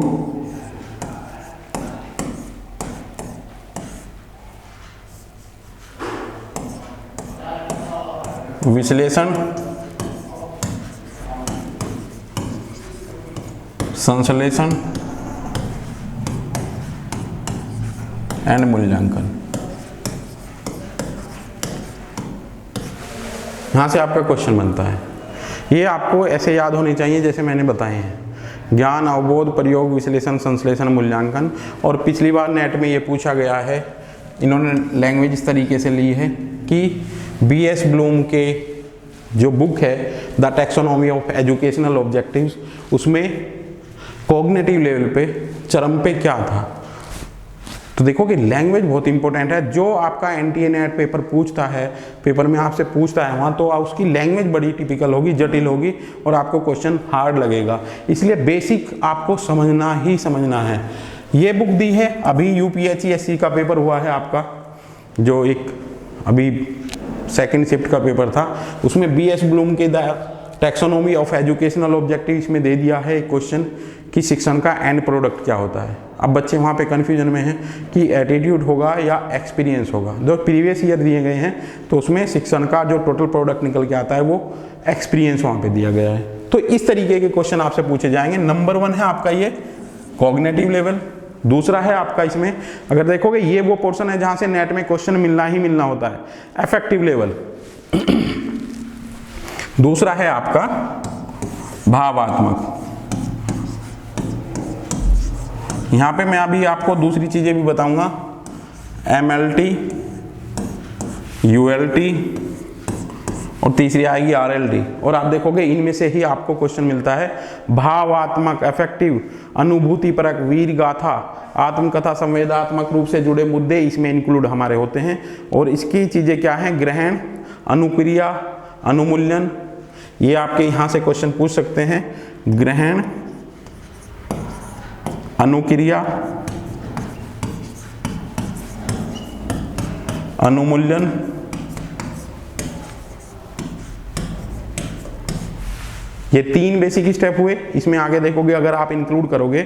विश्लेषण, संश्लेषण एंड मूल्यांकन। यहाँ से आपका क्वेश्चन बनता है। ये आपको ऐसे याद होने चाहिए जैसे मैंने बताए हैं, ज्ञान, अवबोध, प्रयोग, विश्लेषण, संश्लेषण, मूल्यांकन। और पिछली बार नेट में ये पूछा गया है, इन्होंने लैंग्वेज इस तरीके से ली है कि BS ब्लूम के जो बुक है the taxonomy of educational objectives, उसमें कॉग्निटिव लेवल पे चरम पे क्या था। तो देखो कि लैंग्वेज बहुत इंपॉर्टेंट है। जो आपका NTA नेट पेपर पूछता है, पेपर में आपसे पूछता है वहाँ, तो उसकी लैंग्वेज बड़ी टिपिकल होगी, जटिल होगी, और आपको क्वेश्चन हार्ड लगेगा। इसलिए बेसिक आपको समझना ही समझना है। ये बुक दी है, अभी UPSC का पेपर हुआ है आपका, जो एक अभी सेकंड शिफ्ट का पेपर था, उसमें BS ब्लूम के the taxonomy of educational objective इसमें दे दिया है एक क्वेश्चन कि शिक्षण का एंड प्रोडक्ट क्या होता है। अब बच्चे वहाँ पे कन्फ्यूजन में हैं कि एटीट्यूड होगा या एक्सपीरियंस होगा। जो प्रीवियस ईयर दिए गए हैं तो उसमें शिक्षण का जो टोटल प्रोडक्ट निकल के आता है वो एक्सपीरियंस वहाँ पे दिया गया है। तो इस तरीके के क्वेश्चन आपसे पूछे जाएंगे। नंबर 1 है आपका ये कॉग्निटिव लेवल। दूसरा है आपका, इसमें अगर देखोगे ये वो पोर्शन है जहाँ से नेट में क्वेश्चन मिलना ही मिलना होता है, अफेक्टिव लेवल। दूसरा है आपका भावात्मक। यहां पे मैं अभी आपको दूसरी चीजें भी बताऊंगा, MLT, ULT और तीसरी आएगी RLT। और आप देखोगे इनमें से ही आपको क्वेश्चन मिलता है भावात्मक, अफेक्टिव, अनुभूति परक, वीर गाथा, आत्मकथा, संवेदात्मक रूप से जुड़े मुद्दे इसमें इंक्लूड हमारे होते हैं। और इसकी चीजें क्या हैं, ग्रहण, अनुक्रिया, अनुमूल्यन। ये आपके यहाँ से क्वेश्चन पूछ सकते हैं, ग्रहण, अनुक्रिया, अनुमूल्यन, ये 3 बेसिक स्टेप हुए। इसमें आगे देखोगे अगर आप इंक्लूड करोगे,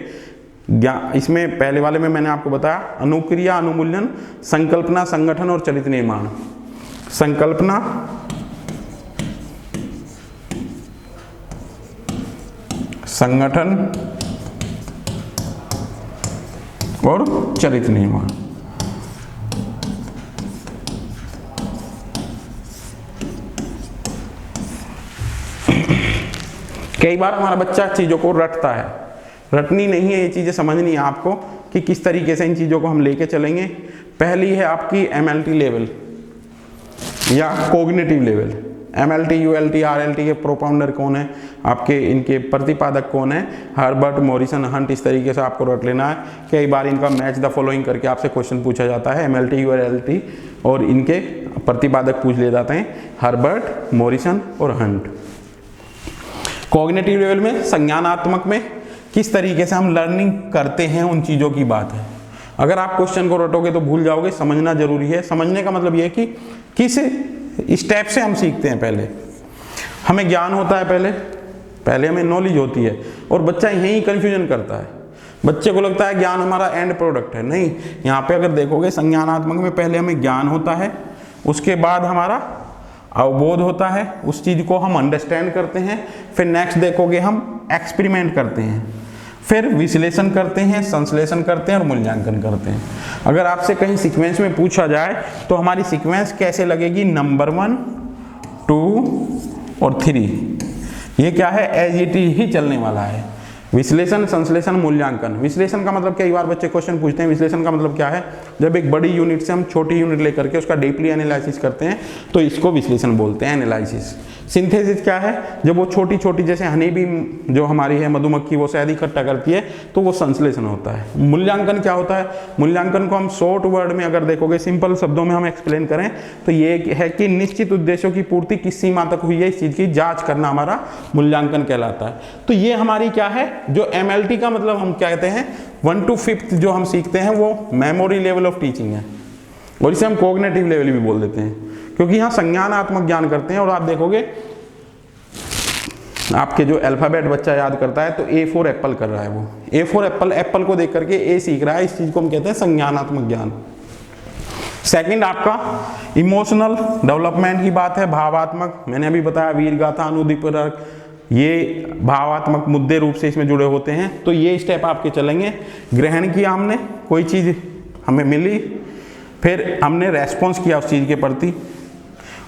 इसमें पहले वाले में मैंने आपको बताया अनुक्रिया, अनुमूल्यन, संकल्पना, संगठन और चरित्र निर्माण। संकल्पना, संगठन और चरित्र निर्माण। कई बार हमारा बच्चा चीजों को रटता है, रटनी नहीं है, ये चीज़ें समझनी है आपको कि किस तरीके से इन चीज़ों को हम लेके चलेंगे। पहली है आपकी MLT लेवल या cognitive level. MLT, ULT, RLT के प्रोपाउंडर कौन है, आपके इनके प्रतिपादक कौन है, हर्बर्ट, मॉरिसन, हंट। इस तरीके से आपको रट लेना है। कई बार इनका मैच द फॉलोइंग करके आपसे क्वेश्चन पूछा जाता है। MLT, ULT और इनके प्रतिपादक पूछ लिए जाते हैं, हर्बर्ट, मॉरिसन और हंट। कॉग्निटिव लेवल में, संज्ञानात्मक में किस तरीके से हम लर्निंग करते हैं उन चीज़ों की बात है। अगर आप क्वेश्चन को रटोगे तो भूल जाओगे, समझना जरूरी है। समझने का मतलब ये है कि किस स्टेप से हम सीखते हैं। पहले हमें ज्ञान होता है, पहले हमें नॉलेज होती है, और बच्चा यही कन्फ्यूजन करता है। बच्चे को लगता है ज्ञान हमारा एंड प्रोडक्ट है। नहीं, यहाँ पे अगर देखोगे संज्ञानात्मक में पहले हमें ज्ञान होता है, उसके बाद हमारा अवबोध होता है, उस चीज़ को हम अंडरस्टैंड करते हैं, फिर नेक्स्ट देखोगे हम एक्सपेरिमेंट करते हैं, फिर विश्लेषण करते हैं, संश्लेषण करते हैं और मूल्यांकन करते हैं। अगर आपसे कहीं सीक्वेंस में पूछा जाए तो हमारी सीक्वेंस कैसे लगेगी, नंबर 1, 2 और 3। ये क्या है, एज इट इज ही चलने वाला है। विश्लेषण, संश्लेषण, मूल्यांकन। विश्लेषण का मतलब कई बार बच्चे क्वेश्चन पूछते हैं, विश्लेषण का मतलब क्या है, जब एक बड़ी यूनिट से हम छोटी यूनिट लेकर के उसका डीपली एनालिसिस करते हैं तो इसको विश्लेषण बोलते हैं, एनालिसिस। सिंथेसिस क्या है, जब वो छोटी छोटी जैसे हनी बी जो हमारी है मधुमक्खी, वो शहद इकट्ठा करती है तो वो संश्लेषण होता है। मूल्यांकन क्या होता है, मूल्यांकन को हम शॉर्ट वर्ड में अगर देखोगे, सिंपल शब्दों में हम एक्सप्लेन करें तो ये है कि निश्चित उद्देश्यों की पूर्ति किस सीमा तक हुई है, इस चीज़ की जांच करना हमारा मूल्यांकन कहलाता है। तो ये हमारी क्या है, जो MLT का मतलब हम क्या कहते हैं, 1 to 5th जो हम सीखते हैं वो मेमोरी लेवल ऑफ टीचिंग है, और इसे हम कॉग्निटिव लेवल भी बोल देते हैं, क्योंकि यहाँ संज्ञानात्मक ज्ञान करते हैं। और आप देखोगे आपके जो अल्फाबेट बच्चा याद करता है तो A फॉर एप्पल कर रहा है, वो A फॉर एप्पल, एप्पल को देख करके A सीख रहा है, इस चीज को हम कहते हैं संज्ञानात्मक ज्ञान। सेकंड आपका इमोशनल डेवलपमेंट की बात है, भावात्मक। मैंने अभी बताया वीर गाथा, अनुदीपक, ये भावात्मक मुद्दे रूप से इसमें जुड़े होते हैं। तो ये स्टेप आपके चलेंगे। ग्रहण किया हमने, कोई चीज हमें मिली, फिर हमने रेस्पॉन्स किया उस चीज के प्रति,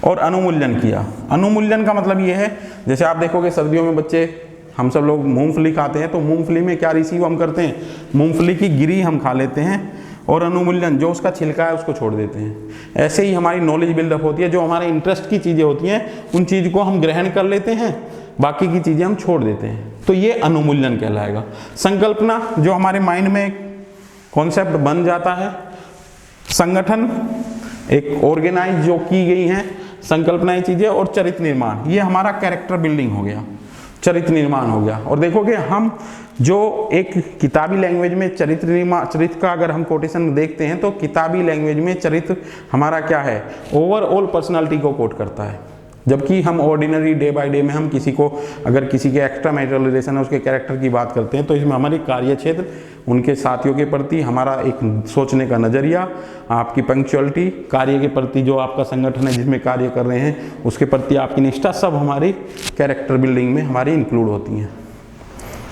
और अनुमूल्यन किया। अनुमूल्यन का मतलब ये है, जैसे आप देखोगे सर्दियों में बच्चे, हम सब लोग मूंगफली खाते हैं, तो मूंगफली में क्या रिसीव हम करते हैं, मूंगफली की गिरी हम खा लेते हैं, और अनुमूल्यन जो उसका छिलका है उसको छोड़ देते हैं। ऐसे ही हमारी नॉलेज बिल्डअप होती है, जो हमारे इंटरेस्ट की चीज़ें होती हैं उन चीज़ को हम ग्रहण कर लेते हैं, बाकी की चीज़ें हम छोड़ देते हैं, तो ये अनुमूल्यन कहलाएगा। संकल्पना, जो हमारे माइंड में कॉन्सेप्ट बन जाता है। संगठन, एक ऑर्गेनाइज जो की गई हैं संकल्पनाएं चीजें। और चरित्र निर्माण, ये हमारा कैरेक्टर बिल्डिंग हो गया, चरित्र निर्माण हो गया। और देखोगे हम जो एक किताबी लैंग्वेज में चरित्र निर्माण, चरित्र का अगर हम कोटेशन देखते हैं तो किताबी लैंग्वेज में चरित्र हमारा क्या है, ओवरऑल पर्सनालिटी को कोट करता है। जबकि हम ऑर्डिनरी डे बाय डे में हम किसी को, अगर किसी के एक्स्ट्रा मैरिटल रिलेशन है, उसके कैरेक्टर की बात करते हैं, तो इसमें हमारी कार्य क्षेत्र, उनके साथियों के प्रति हमारा एक सोचने का नज़रिया, आपकी पंक्चुअलिटी, कार्य के प्रति जो आपका संगठन है जिसमें कार्य कर रहे हैं उसके प्रति आपकी निष्ठा, सब हमारी कैरेक्टर बिल्डिंग में हमारी इंक्लूड होती हैं।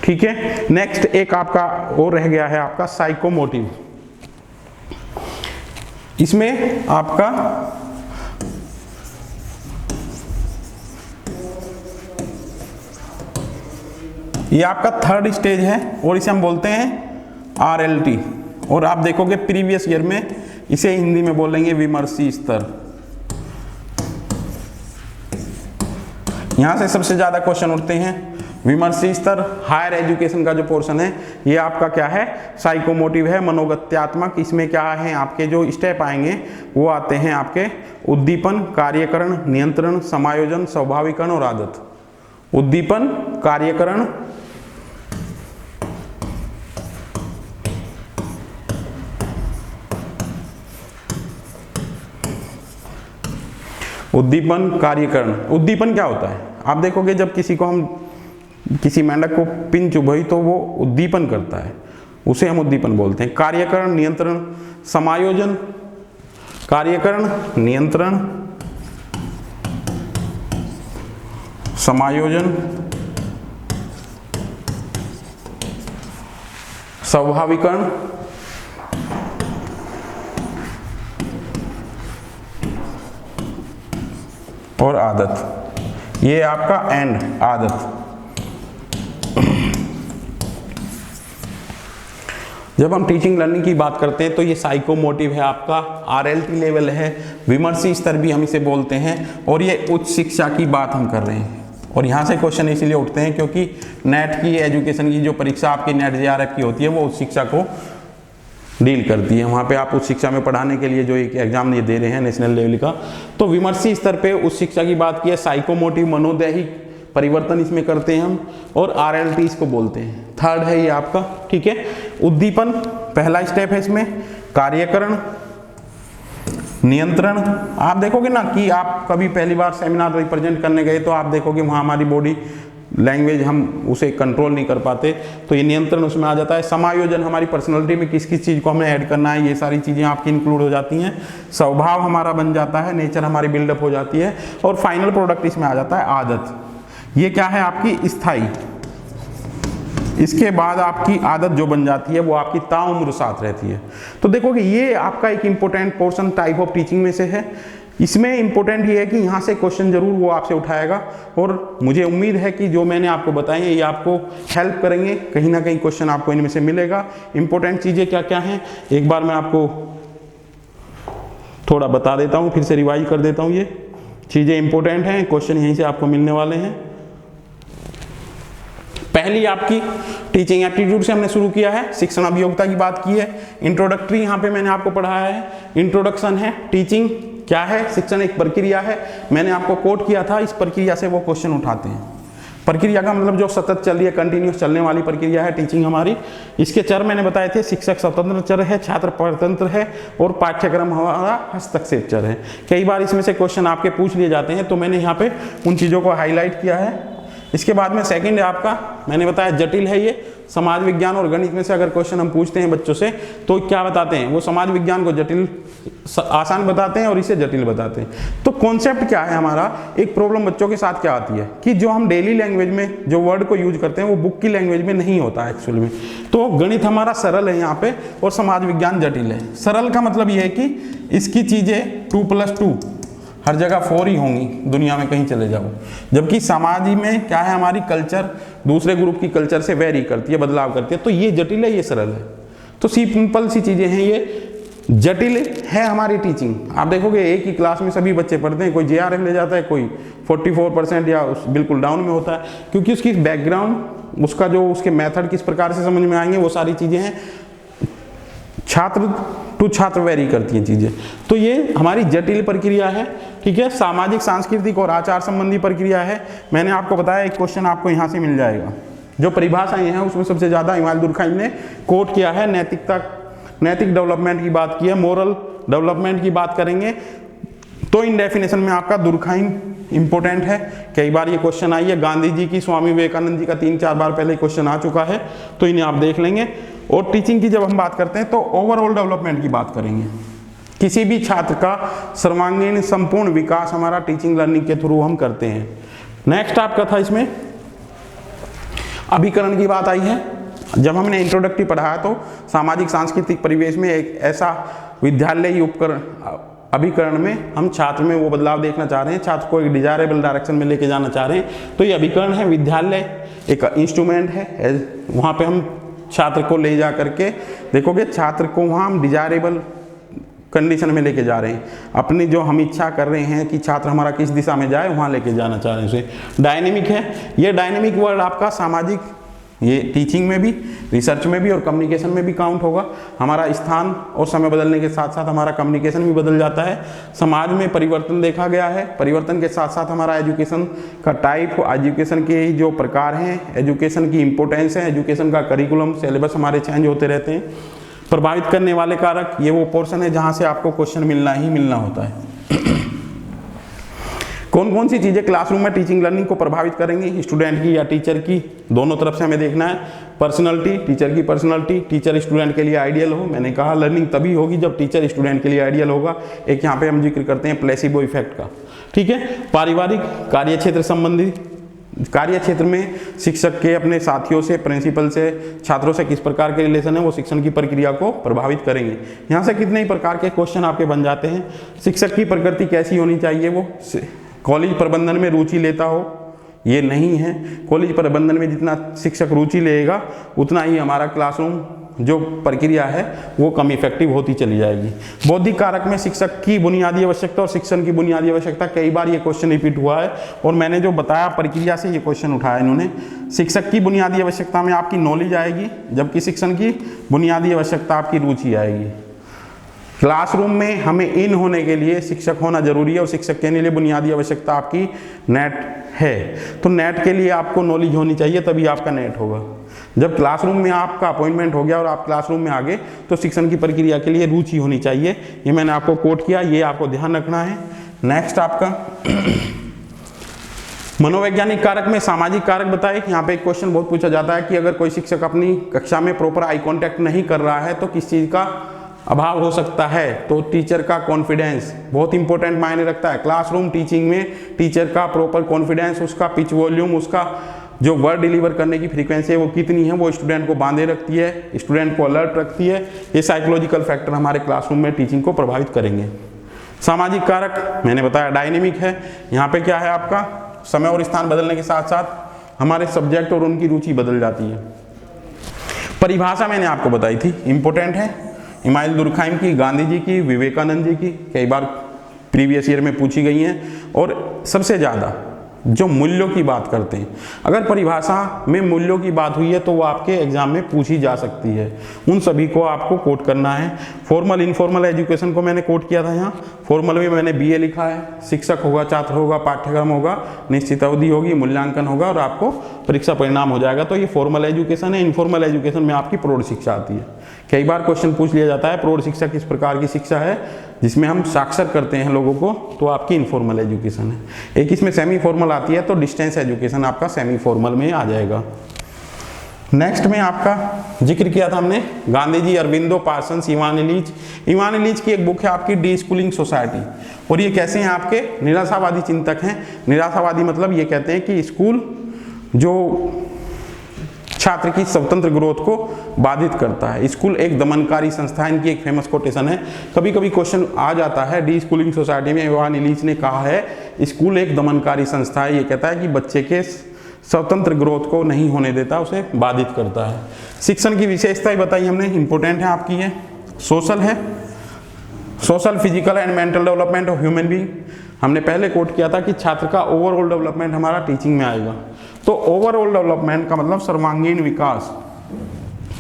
ठीक है, नेक्स्ट एक आपका और रह गया है आपका साइकोमोटिव। इसमें आपका ये आपका थर्ड स्टेज है और इसे हम बोलते हैं RLT। और आप देखोगे प्रीवियस ईयर में इसे हिंदी में बोलेंगे विमर्शी स्तर। यहां से सबसे ज्यादा क्वेश्चन उठते हैं। विमर्शी स्तर हायर एजुकेशन का जो पोर्शन है ये आपका क्या है, साइकोमोटिव है, मनोगत्यात्मक। इसमें क्या है, आपके जो स्टेप आएंगे वो आते हैं आपके उद्दीपन, कार्यकरण, नियंत्रण, समायोजन, स्वाभाविकरण और आदत। उद्दीपन, कार्यकरण, उद्दीपन, कार्यकरण। उद्दीपन क्या होता है, आप देखोगे जब किसी को हम, किसी मेंढक को पिन चुभई तो वो उद्दीपन करता है, उसे हम उद्दीपन बोलते हैं। कार्यकरण, नियंत्रण, समायोजन, कार्यकरण, नियंत्रण, समायोजन, स्वाभाविकरण और आदत। ये आपका एंड आदत। जब हम टीचिंग लर्निंग की बात करते हैं तो ये साइकोमोटिव है आपका, RLT लेवल है, विमर्शी स्तर भी हम इसे बोलते हैं, और ये उच्च शिक्षा की बात हम कर रहे हैं। और यहाँ से क्वेश्चन इसीलिए उठते हैं क्योंकि नेट की, एजुकेशन की जो परीक्षा आपकी नेट JRF की होती है वो उच्च शिक्षा को डील करती है। वहाँ पे आप उच्च शिक्षा में पढ़ाने के लिए जो एक एग्जाम ये दे रहे हैं नेशनल लेवल का, तो विमर्शी स्तर पे उच्च शिक्षा की बात की है। साइकोमोटिव मनोदैहिक परिवर्तन इसमें करते हैं हम, और RLT इसको बोलते हैं। थर्ड है ये आपका, ठीक है, उद्दीपन पहला स्टेप है इसमें। कार्यकरण, नियंत्रण, आप देखोगे ना कि आप कभी पहली बार सेमिनार रिप्रेजेंट करने गए तो आप देखोगे वहाँ हमारी बॉडी लैंग्वेज हम उसे कंट्रोल नहीं कर पाते, तो ये नियंत्रण उसमें आ जाता है। समायोजन, हमारी पर्सनैलिटी में किस किस चीज़ को हमें ऐड करना है, ये सारी चीज़ें आपकी इंक्लूड हो जाती हैं। स्वभाव हमारा बन जाता है, नेचर हमारी बिल्डअप हो जाती है, और फाइनल प्रोडक्ट इसमें आ जाता है आदत। ये क्या है आपकी स्थायी, इसके बाद आपकी आदत जो बन जाती है वो आपकी ताउम्र साथ रहती है। तो देखोगे ये आपका एक important portion type of teaching में से है। इसमें इंपॉर्टेंट ये है कि यहाँ से क्वेश्चन जरूर वो आपसे उठाएगा, और मुझे उम्मीद है कि जो मैंने आपको बताए हैं ये आपको हेल्प करेंगे, कहीं ना कहीं क्वेश्चन आपको इनमें से मिलेगा। इंपॉर्टेंट चीज़ें क्या क्या हैं एक बार मैं आपको थोड़ा बता देता हूँ, फिर से रिवाइज कर देता हूँ। ये चीज़ें इंपॉर्टेंट हैं, क्वेश्चन यहीं से आपको मिलने वाले हैं। पहली आपकी टीचिंग एप्टीट्यूड से हमने शुरू किया है, शिक्षण अभियोग्यता की बात की है। इंट्रोडक्टरी यहाँ पे मैंने आपको पढ़ाया है, इंट्रोडक्शन है। टीचिंग क्या है, शिक्षण एक प्रक्रिया है, मैंने आपको कोट किया था, इस प्रक्रिया से वो क्वेश्चन उठाते हैं। प्रक्रिया का मतलब जो सतत चल रही है, कंटिन्यूस चलने वाली प्रक्रिया है टीचिंग हमारी। इसके चर मैंने बताए थे, शिक्षक स्वतंत्र चर है, छात्र परतंत्र है, और पाठ्यक्रम हमारा हस्तक्षेप चर है। कई बार इसमें से क्वेश्चन आपके पूछ लिए जाते हैं, तो मैंने यहाँ पे उन चीज़ों को हाईलाइट किया है। इसके बाद में सेकंड है आपका, मैंने बताया जटिल है ये। समाज विज्ञान और गणित में से अगर क्वेश्चन हम पूछते हैं बच्चों से तो क्या बताते हैं, वो समाज विज्ञान को जटिल आसान बताते हैं और इसे जटिल बताते हैं। तो कॉन्सेप्ट क्या है हमारा, एक प्रॉब्लम बच्चों के साथ क्या आती है कि जो हम डेली लैंग्वेज में जो वर्ड को यूज करते हैं वो बुक की लैंग्वेज में नहीं होता है एक्चुअल में। तो गणित हमारा सरल है यहाँ पे, और समाज विज्ञान जटिल है। सरल का मतलब ये है कि इसकी चीजें 2+2 हर जगह 4 ही होंगी, दुनिया में कहीं चले जाओ। जबकि समाज में क्या है, हमारी कल्चर दूसरे ग्रुप की कल्चर से वेरी करती है, बदलाव करती है। तो ये जटिल है, ये सरल है। तो सिंपल सी चीजें हैं ये। जटिल है हमारी टीचिंग। आप देखोगे एक ही क्लास में सभी बच्चे पढ़ते हैं, कोई JRF ले जाता है, कोई 44% या बिल्कुल डाउन में होता है, क्योंकि उसकी बैकग्राउंड, उसका जो उसके मेथड किस प्रकार से समझ में आएंगे, वो सारी चीजें हैं। छात्र टू छात्र वेरी करती हैं चीजें। तो ये हमारी जटिल प्रक्रिया है, ठीक है। सामाजिक, सांस्कृतिक और आचार संबंधी प्रक्रिया है। मैंने आपको बताया एक क्वेश्चन आपको यहाँ से मिल जाएगा। जो परिभाषाएं हैं उसमें सबसे ज्यादा इमाल दुर्खाइम ने कोट किया है। नैतिकता, नैतिक डेवलपमेंट की बात की है, मोरल डेवलपमेंट की बात करेंगे तो इन डेफिनेशन में आपका दुर्खाइम इंपॉर्टेंट है। कई बार ये क्वेश्चन आई है, गांधी जी की, स्वामी विवेकानंद जी का 3-4 बार पहले क्वेश्चन आ चुका है, तो इन्हें आप देख लेंगे। और टीचिंग की जब हम बात करते हैं तो ओवरऑल डेवलपमेंट की बात करेंगे। किसी भी छात्र का सर्वांगीण संपूर्ण विकास हमारा टीचिंग लर्निंग के थ्रू हम करते हैं। नेक्स्ट आपका था इसमें अभिकरण की बात आई है। जब हमने इंट्रोडक्टरी पढ़ाया तो सामाजिक सांस्कृतिक परिवेश में एक ऐसा विद्यालयी उपकरण, अभिकरण में हम छात्र में वो बदलाव देखना चाह रहे हैं, छात्र को एक डिजायरेबल डायरेक्शन में लेके जाना चाह रहे हैं। तो ये अभिकरण है, विद्यालय एक इंस्ट्रूमेंट है, वहाँ पे हम छात्र को ले जा करके देखोगे, छात्र को वहाँ हम डिजायरेबल कंडीशन में लेके जा रहे हैं। अपनी जो हम इच्छा कर रहे हैं कि छात्र हमारा किस दिशा में जाए, वहाँ लेके जाना चाह रहे हैं उसे। डायनेमिक है, ये डायनेमिक वर्ड आपका सामाजिक, ये टीचिंग में भी, रिसर्च में भी और कम्युनिकेशन में भी काउंट होगा। हमारा स्थान और समय बदलने के साथ साथ हमारा कम्युनिकेशन भी बदल जाता है। समाज में परिवर्तन देखा गया है, परिवर्तन के साथ साथ हमारा एजुकेशन का टाइप, एजुकेशन के जो प्रकार हैं, एजुकेशन की इंपॉर्टेंस है, एजुकेशन का करिकुलम, सिलेबस हमारे चेंज होते रहते हैं। प्रभावित करने वाले कारक, ये वो पोर्शन है जहाँ से आपको क्वेश्चन मिलना ही मिलना होता है। कौन कौन सी चीज़ें क्लासरूम में टीचिंग लर्निंग को प्रभावित करेंगी, स्टूडेंट की या टीचर की, दोनों तरफ से हमें देखना है। पर्सनैलिटी, टीचर की पर्सनैलिटी, टीचर स्टूडेंट के लिए आइडियल हो। मैंने कहा लर्निंग तभी होगी जब टीचर स्टूडेंट के लिए आइडियल होगा। एक यहाँ पे हम जिक्र करते हैं प्लेसिबो इफेक्ट का, ठीक है। पारिवारिक, कार्य क्षेत्र संबंधी, कार्य क्षेत्र में शिक्षक के अपने साथियों से, प्रिंसिपल से, छात्रों से किस प्रकार के रिलेशन है, वो शिक्षण की प्रक्रिया को प्रभावित करेंगे। यहाँ से कितने ही प्रकार के क्वेश्चन आपके बन जाते हैं। शिक्षक की प्रकृति कैसी होनी चाहिए, वो कॉलेज प्रबंधन में रुचि लेता हो, ये नहीं है। कॉलेज प्रबंधन में जितना शिक्षक रुचि लेगा उतना ही हमारा क्लासरूम जो प्रक्रिया है वो कम इफेक्टिव होती चली जाएगी। बौद्धिक कारक में शिक्षक की बुनियादी आवश्यकता और शिक्षण की बुनियादी आवश्यकता, कई बार ये क्वेश्चन रिपीट हुआ है और मैंने जो बताया प्रक्रिया से ये क्वेश्चन उठाया इन्होंने। शिक्षक की बुनियादी आवश्यकता में आपकी नॉलेज आएगी, जबकि शिक्षण की बुनियादी आवश्यकता आपकी रुचि आएगी। क्लासरूम में हमें इन होने के लिए शिक्षक होना जरूरी है और शिक्षक के लिए बुनियादी आवश्यकता आपकी नेट है। तो नेट के लिए आपको नॉलेज होनी चाहिए, तभी आपका नेट होगा। जब क्लासरूम में आपका अपॉइंटमेंट हो गया और आप क्लासरूम में आ गए तो शिक्षण की प्रक्रिया के लिए रुचि होनी चाहिए। ये मैंने आपको कोट किया, ये आपको ध्यान रखना है। नेक्स्ट आपका मनोवैज्ञानिक कारक में सामाजिक कारक बताए। यहाँ पे एक क्वेश्चन बहुत पूछा जाता है कि अगर कोई शिक्षक अपनी कक्षा में प्रॉपर आई कांटेक्ट नहीं कर रहा है तो किस चीज़ का अभाव हो सकता है? तो टीचर का कॉन्फिडेंस बहुत इंपॉर्टेंट मायने रखता है। क्लासरूम टीचिंग में टीचर का प्रॉपर कॉन्फिडेंस, उसका पिच वॉल्यूम, उसका जो वर्ड डिलीवर करने की फ्रीक्वेंसी है वो कितनी है, वो स्टूडेंट को बांधे रखती है, स्टूडेंट को अलर्ट रखती है। ये साइकोलॉजिकल फैक्टर हमारे क्लासरूम में टीचिंग को प्रभावित करेंगे। सामाजिक कारक मैंने बताया डायनेमिक है। यहाँ पे क्या है आपका, समय और स्थान बदलने के साथ साथ हमारे सब्जेक्ट और उनकी रुचि बदल जाती है। परिभाषा मैंने आपको बताई थी, इंपॉर्टेंट है। इमाइल दुर्खाइम की, गांधी जी की, विवेकानंद जी की कई बार प्रीवियस ईयर में पूछी गई हैं। और सबसे ज़्यादा जो मूल्यों की बात करते हैं, अगर परिभाषा में मूल्यों की बात हुई है तो वो आपके एग्जाम में पूछी जा सकती है। उन सभी को आपको कोट करना है। फॉर्मल इनफॉर्मल एजुकेशन को मैंने कोट किया था यहाँ। फॉर्मल में मैंने बीए लिखा है। शिक्षक होगा, छात्र होगा, पाठ्यक्रम होगा, निश्चित अवधि होगी, मूल्यांकन होगा और आपको परीक्षा परिणाम हो जाएगा। तो ये फॉर्मल एजुकेशन है। इनफॉर्मल एजुकेशन में आपकी प्रौढ़ शिक्षा आती है। कई बार क्वेश्चन पूछ लिया जाता है प्रौढ़ शिक्षा किस प्रकार की शिक्षा है जिसमें हम साक्षर करते हैं लोगों को, तो आपकी इनफॉर्मल एजुकेशन है। एक इसमें सेमी फॉर्मल आती है, तो डिस्टेंस एजुकेशन आपका सेमी फॉर्मल में आ जाएगा। नेक्स्ट में आपका जिक्र किया था हमने Gandhi ji, Aurobindo, Parsons, Ivan Ilyich. Ivan Ilyich की एक बुक है आपकी डी स्कूलिंग सोसाइटी। और ये कैसे हैं आपके निराशावादी चिंतक हैं। निराशावादी मतलब ये कहते हैं कि स्कूल जो छात्र की स्वतंत्र ग्रोथ को बाधित करता है, स्कूल एक दमनकारी संस्था है। इनकी एक फेमस कोटेशन है, कभी कभी क्वेश्चन आ जाता है डी स्कूलिंग सोसाइटी में। इवान इलीच ने कहा है स्कूल एक दमनकारी संस्था है। ये कहता है कि बच्चे के स्वतंत्र ग्रोथ को नहीं होने देता, उसे बाधित करता है। शिक्षण की विशेषताएं बताई हमने, इंपॉर्टेंट है आपकी ये। सोशल है, social, physical and mental development of human being. हमने पहले कोट किया था कि छात्र का ओवरऑल डेवलपमेंट हमारा टीचिंग में आएगा। तो ओवरऑल डेवलपमेंट का मतलब सर्वांगीण विकास।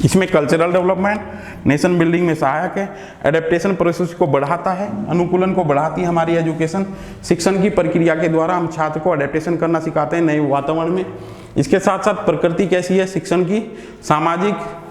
इसमें कल्चरल डेवलपमेंट नेशन बिल्डिंग में सहायक है। एडेप्टेशन प्रोसेस को बढ़ाता है, अनुकूलन को बढ़ाती है हमारी एजुकेशन। शिक्षण की प्रक्रिया के द्वारा हम छात्र को एडेप्टेशन करना सिखाते हैं नए वातावरण में। इसके साथ साथ प्रकृति कैसी है शिक्षण की,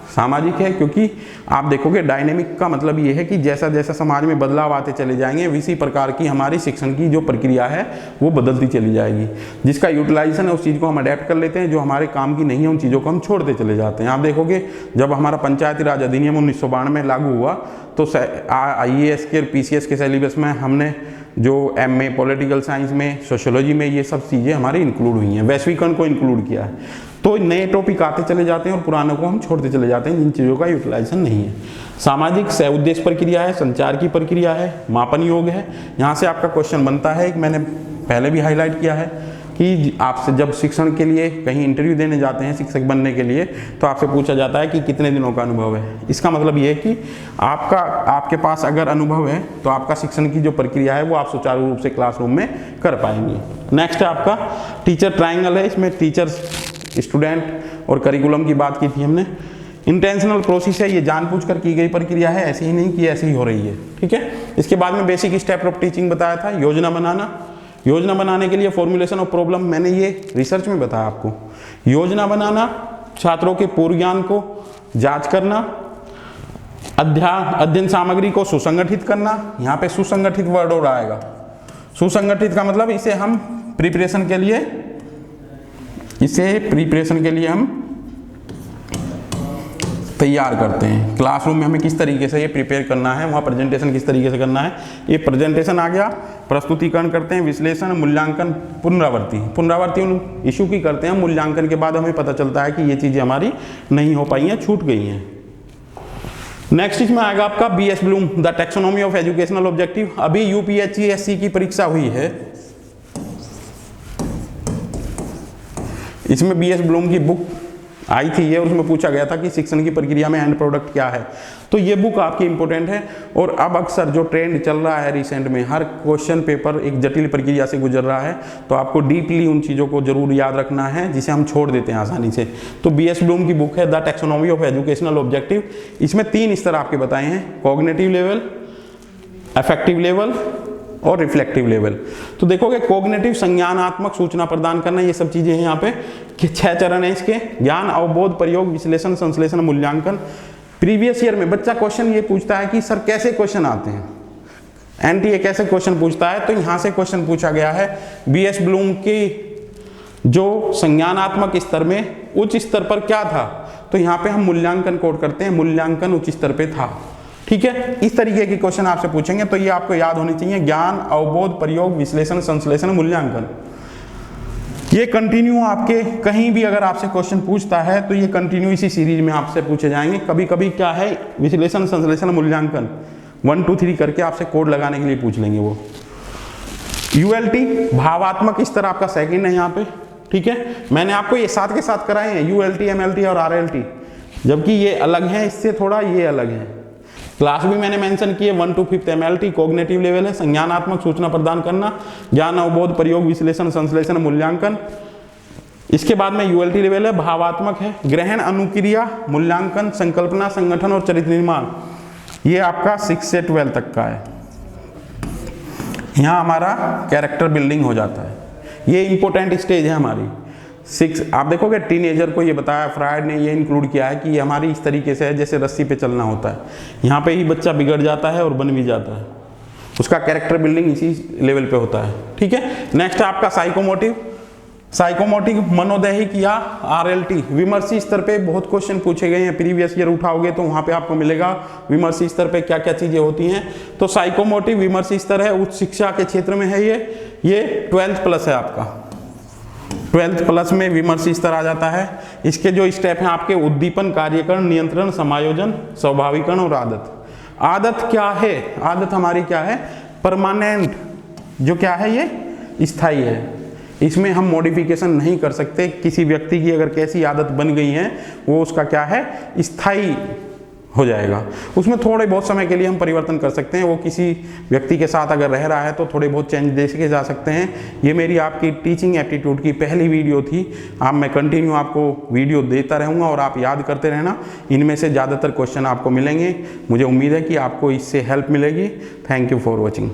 सामाजिक है, क्योंकि आप देखोगे डायनेमिक का मतलब ये है कि जैसा जैसा समाज में बदलाव आते चले जाएंगे इसी प्रकार की हमारी शिक्षण की जो प्रक्रिया है वो बदलती चली जाएगी। जिसका यूटिलाइजेशन है उस चीज़ को हम अडेप्ट कर लेते हैं, जो हमारे काम की नहीं है उन चीज़ों को हम छोड़ते चले जाते हैं। आप देखोगे जब हमारा पंचायती राज अधिनियम 1992 में लागू हुआ तो IAS के और PCS के सिलेबस में हमने जो MA पॉलिटिकल साइंस में, सोशियोलॉजी में ये सब चीज़ें हमारी इंक्लूड हुई हैं, वैश्वीकरण को इंक्लूड किया है। तो नए टॉपिक आते चले जाते हैं और पुरानों को हम छोड़ते चले जाते हैं जिन चीज़ों का यूटिलाइजेशन नहीं है। सामाजिक सह उद्देश्य प्रक्रिया है, संचार की प्रक्रिया है, मापन योग है। यहाँ से आपका क्वेश्चन बनता है, एक मैंने पहले भी हाईलाइट किया है कि आपसे जब शिक्षण के लिए कहीं इंटरव्यू देने जाते हैं शिक्षक बनने के लिए तो आपसे पूछा जाता है कि कितने दिनों का अनुभव है। इसका मतलब ये है कि आपके पास अगर अनुभव है तो आपका शिक्षण की जो प्रक्रिया है वो आप सुचारू रूप से क्लासरूम में कर पाएंगे। नेक्स्ट है आपका टीचर ट्रायंगल है। इसमें टीचर्स, स्टूडेंट और करिकुलम की बात की थी हमने। इंटेंशनल प्रोसेस है, ये जानबूझकर की गई प्रक्रिया है, ऐसे ही नहीं कि ऐसे ही हो रही है, ठीक है। इसके बाद में बेसिक स्टेप ऑफ टीचिंग बताया था। योजना बनाना, योजना बनाने के लिए फॉर्मुलेशन ऑफ प्रॉब्लम मैंने ये रिसर्च में बताया आपको। योजना बनाना, छात्रों के पूर्व ज्ञान को जांच करना, अध्ययन सामग्री को सुसंगठित करना। यहाँ पे सुसंगठित वर्ड और आएगा। सुसंगठित का मतलब इसे हम प्रिपरेशन के लिए हम तैयार करते हैं। क्लासरूम में हमें किस तरीके से ये प्रिपेयर करना है, वहाँ प्रेजेंटेशन किस तरीके से करना है। ये प्रेजेंटेशन आ गया, प्रस्तुतिकरण करते हैं, विश्लेषण, मूल्यांकन, पुनरावृत्ति उन इशू की करते हैं। मूल्यांकन के बाद हमें पता चलता है कि ये चीज़ें हमारी नहीं हो पाई हैं, छूट गई हैं। नेक्स्ट इसमें आएगा आपका BS Bloom, the taxonomy of educational objective. अभी UPSC की परीक्षा हुई है, इसमें BS ब्लूम की बुक आई थी ये, और उसमें पूछा गया था कि शिक्षण की प्रक्रिया में एंड प्रोडक्ट क्या है। तो ये बुक आपकी इंपॉर्टेंट है। और अब अक्सर जो ट्रेंड चल रहा है रिसेंट में, हर क्वेश्चन पेपर एक जटिल प्रक्रिया से गुजर रहा है, तो आपको डीपली उन चीज़ों को जरूर याद रखना है जिसे हम छोड़ देते हैं आसानी से। तो BS ब्लूम की बुक है the taxonomy of educational objective. इसमें 3 स्तर आपके बताए हैं, कॉग्निटिव लेवल, अफेक्टिव लेवल और रिफ्लेक्टिव लेवल। तो देखोगे कॉग्निटिव संज्ञानात्मक सूचना प्रदान करना, ये सब चीजें हैं यहाँ पे कि 6 चरण है इसके, ज्ञान, अवबोध, प्रयोग, विश्लेषण, संश्लेषण, मूल्यांकन। प्रीवियस ईयर में बच्चा क्वेश्चन ये पूछता है कि सर कैसे क्वेश्चन आते हैं, एनटीए कैसे क्वेश्चन पूछता है, तो यहाँ से क्वेश्चन पूछा गया है BS ब्लूम की जो संज्ञानात्मक स्तर में उच्च स्तर पर क्या था, तो यहाँ पे हम मूल्यांकन कोड करते हैं, मूल्यांकन उच्च स्तर पे था। ठीक है, इस तरीके के क्वेश्चन आपसे पूछेंगे, तो ये आपको याद होनी चाहिए, ज्ञान, अवबोध, प्रयोग, विश्लेषण, संश्लेषण, मूल्यांकन। ये कंटिन्यू आपके कहीं भी अगर आपसे क्वेश्चन पूछता है तो ये कंटिन्यू इसी सीरीज में आपसे पूछे जाएंगे। कभी कभी क्या है, विश्लेषण, संश्लेषण, मूल्यांकन 1 2 3 करके आपसे कोड लगाने के लिए पूछ लेंगे वो। ULT भावात्मक स्तर आपका सेकंड है यहाँ पे। ठीक है, मैंने आपको ये साथ के साथ कराए हैं ULT, MLT और RLT, जबकि ये अलग है इससे थोड़ा, ये अलग है। क्लास भी मैंने मेंशन किए 1 to 5 MLT कॉग्निटिव लेवल है, संज्ञानात्मक सूचना प्रदान करना, ज्ञान, अवबोध, प्रयोग, विश्लेषण, संश्लेषण, मूल्यांकन। इसके बाद में ULT लेवल है, भावात्मक है, ग्रहण, अनुक्रिया, मूल्यांकन, संकल्पना, संगठन और चरित्र निर्माण। ये आपका 6 से 12 तक का है। यहाँ हमारा कैरेक्टर बिल्डिंग हो जाता है, ये इंपॉर्टेंट स्टेज है हमारी 6। आप देखोगे टीनेजर को ये बताया, फ्रायड ने ये इंक्लूड किया है कि ये हमारी इस तरीके से है जैसे रस्सी पे चलना होता है। यहाँ पे ही बच्चा बिगड़ जाता है और बन भी जाता है, उसका कैरेक्टर बिल्डिंग इसी लेवल पे होता है। ठीक है, नेक्स्ट आपका साइकोमोटिव। साइकोमोटिव मनोदैहिक या RLT विमर्शी स्तर पे बहुत क्वेश्चन पूछे गए हैं, प्रीवियस ईयर उठाओगे तो वहाँ पे आपको मिलेगा विमर्शी स्तर पे क्या क्या चीज़ें होती हैं। तो साइकोमोटिव विमर्शी स्तर है, उच्च शिक्षा के क्षेत्र में है ये 12th प्लस है आपका, 12th प्लस में विमर्शी स्तर आ जाता है। इसके जो स्टेप हैं आपके, उद्दीपन, कार्यकरण, नियंत्रण, समायोजन, स्वाभाविकरण और आदत। आदत क्या है, आदत हमारी क्या है, परमानेंट, जो क्या है ये स्थायी है, इसमें हम मॉडिफिकेशन नहीं कर सकते। किसी व्यक्ति की अगर कैसी आदत बन गई है वो उसका क्या है, स्थायी हो जाएगा। उसमें थोड़े बहुत समय के लिए हम परिवर्तन कर सकते हैं, वो किसी व्यक्ति के साथ अगर रह रहा है तो थोड़े बहुत चेंज दे के जा सकते हैं। ये मेरी आपकी टीचिंग एप्टीट्यूड की पहली वीडियो थी। अब मैं कंटिन्यू आपको वीडियो देता रहूँगा और आप याद करते रहना, इनमें से ज़्यादातर क्वेश्चन आपको मिलेंगे। मुझे उम्मीद है कि आपको इससे हेल्प मिलेगी। Thank you for watching.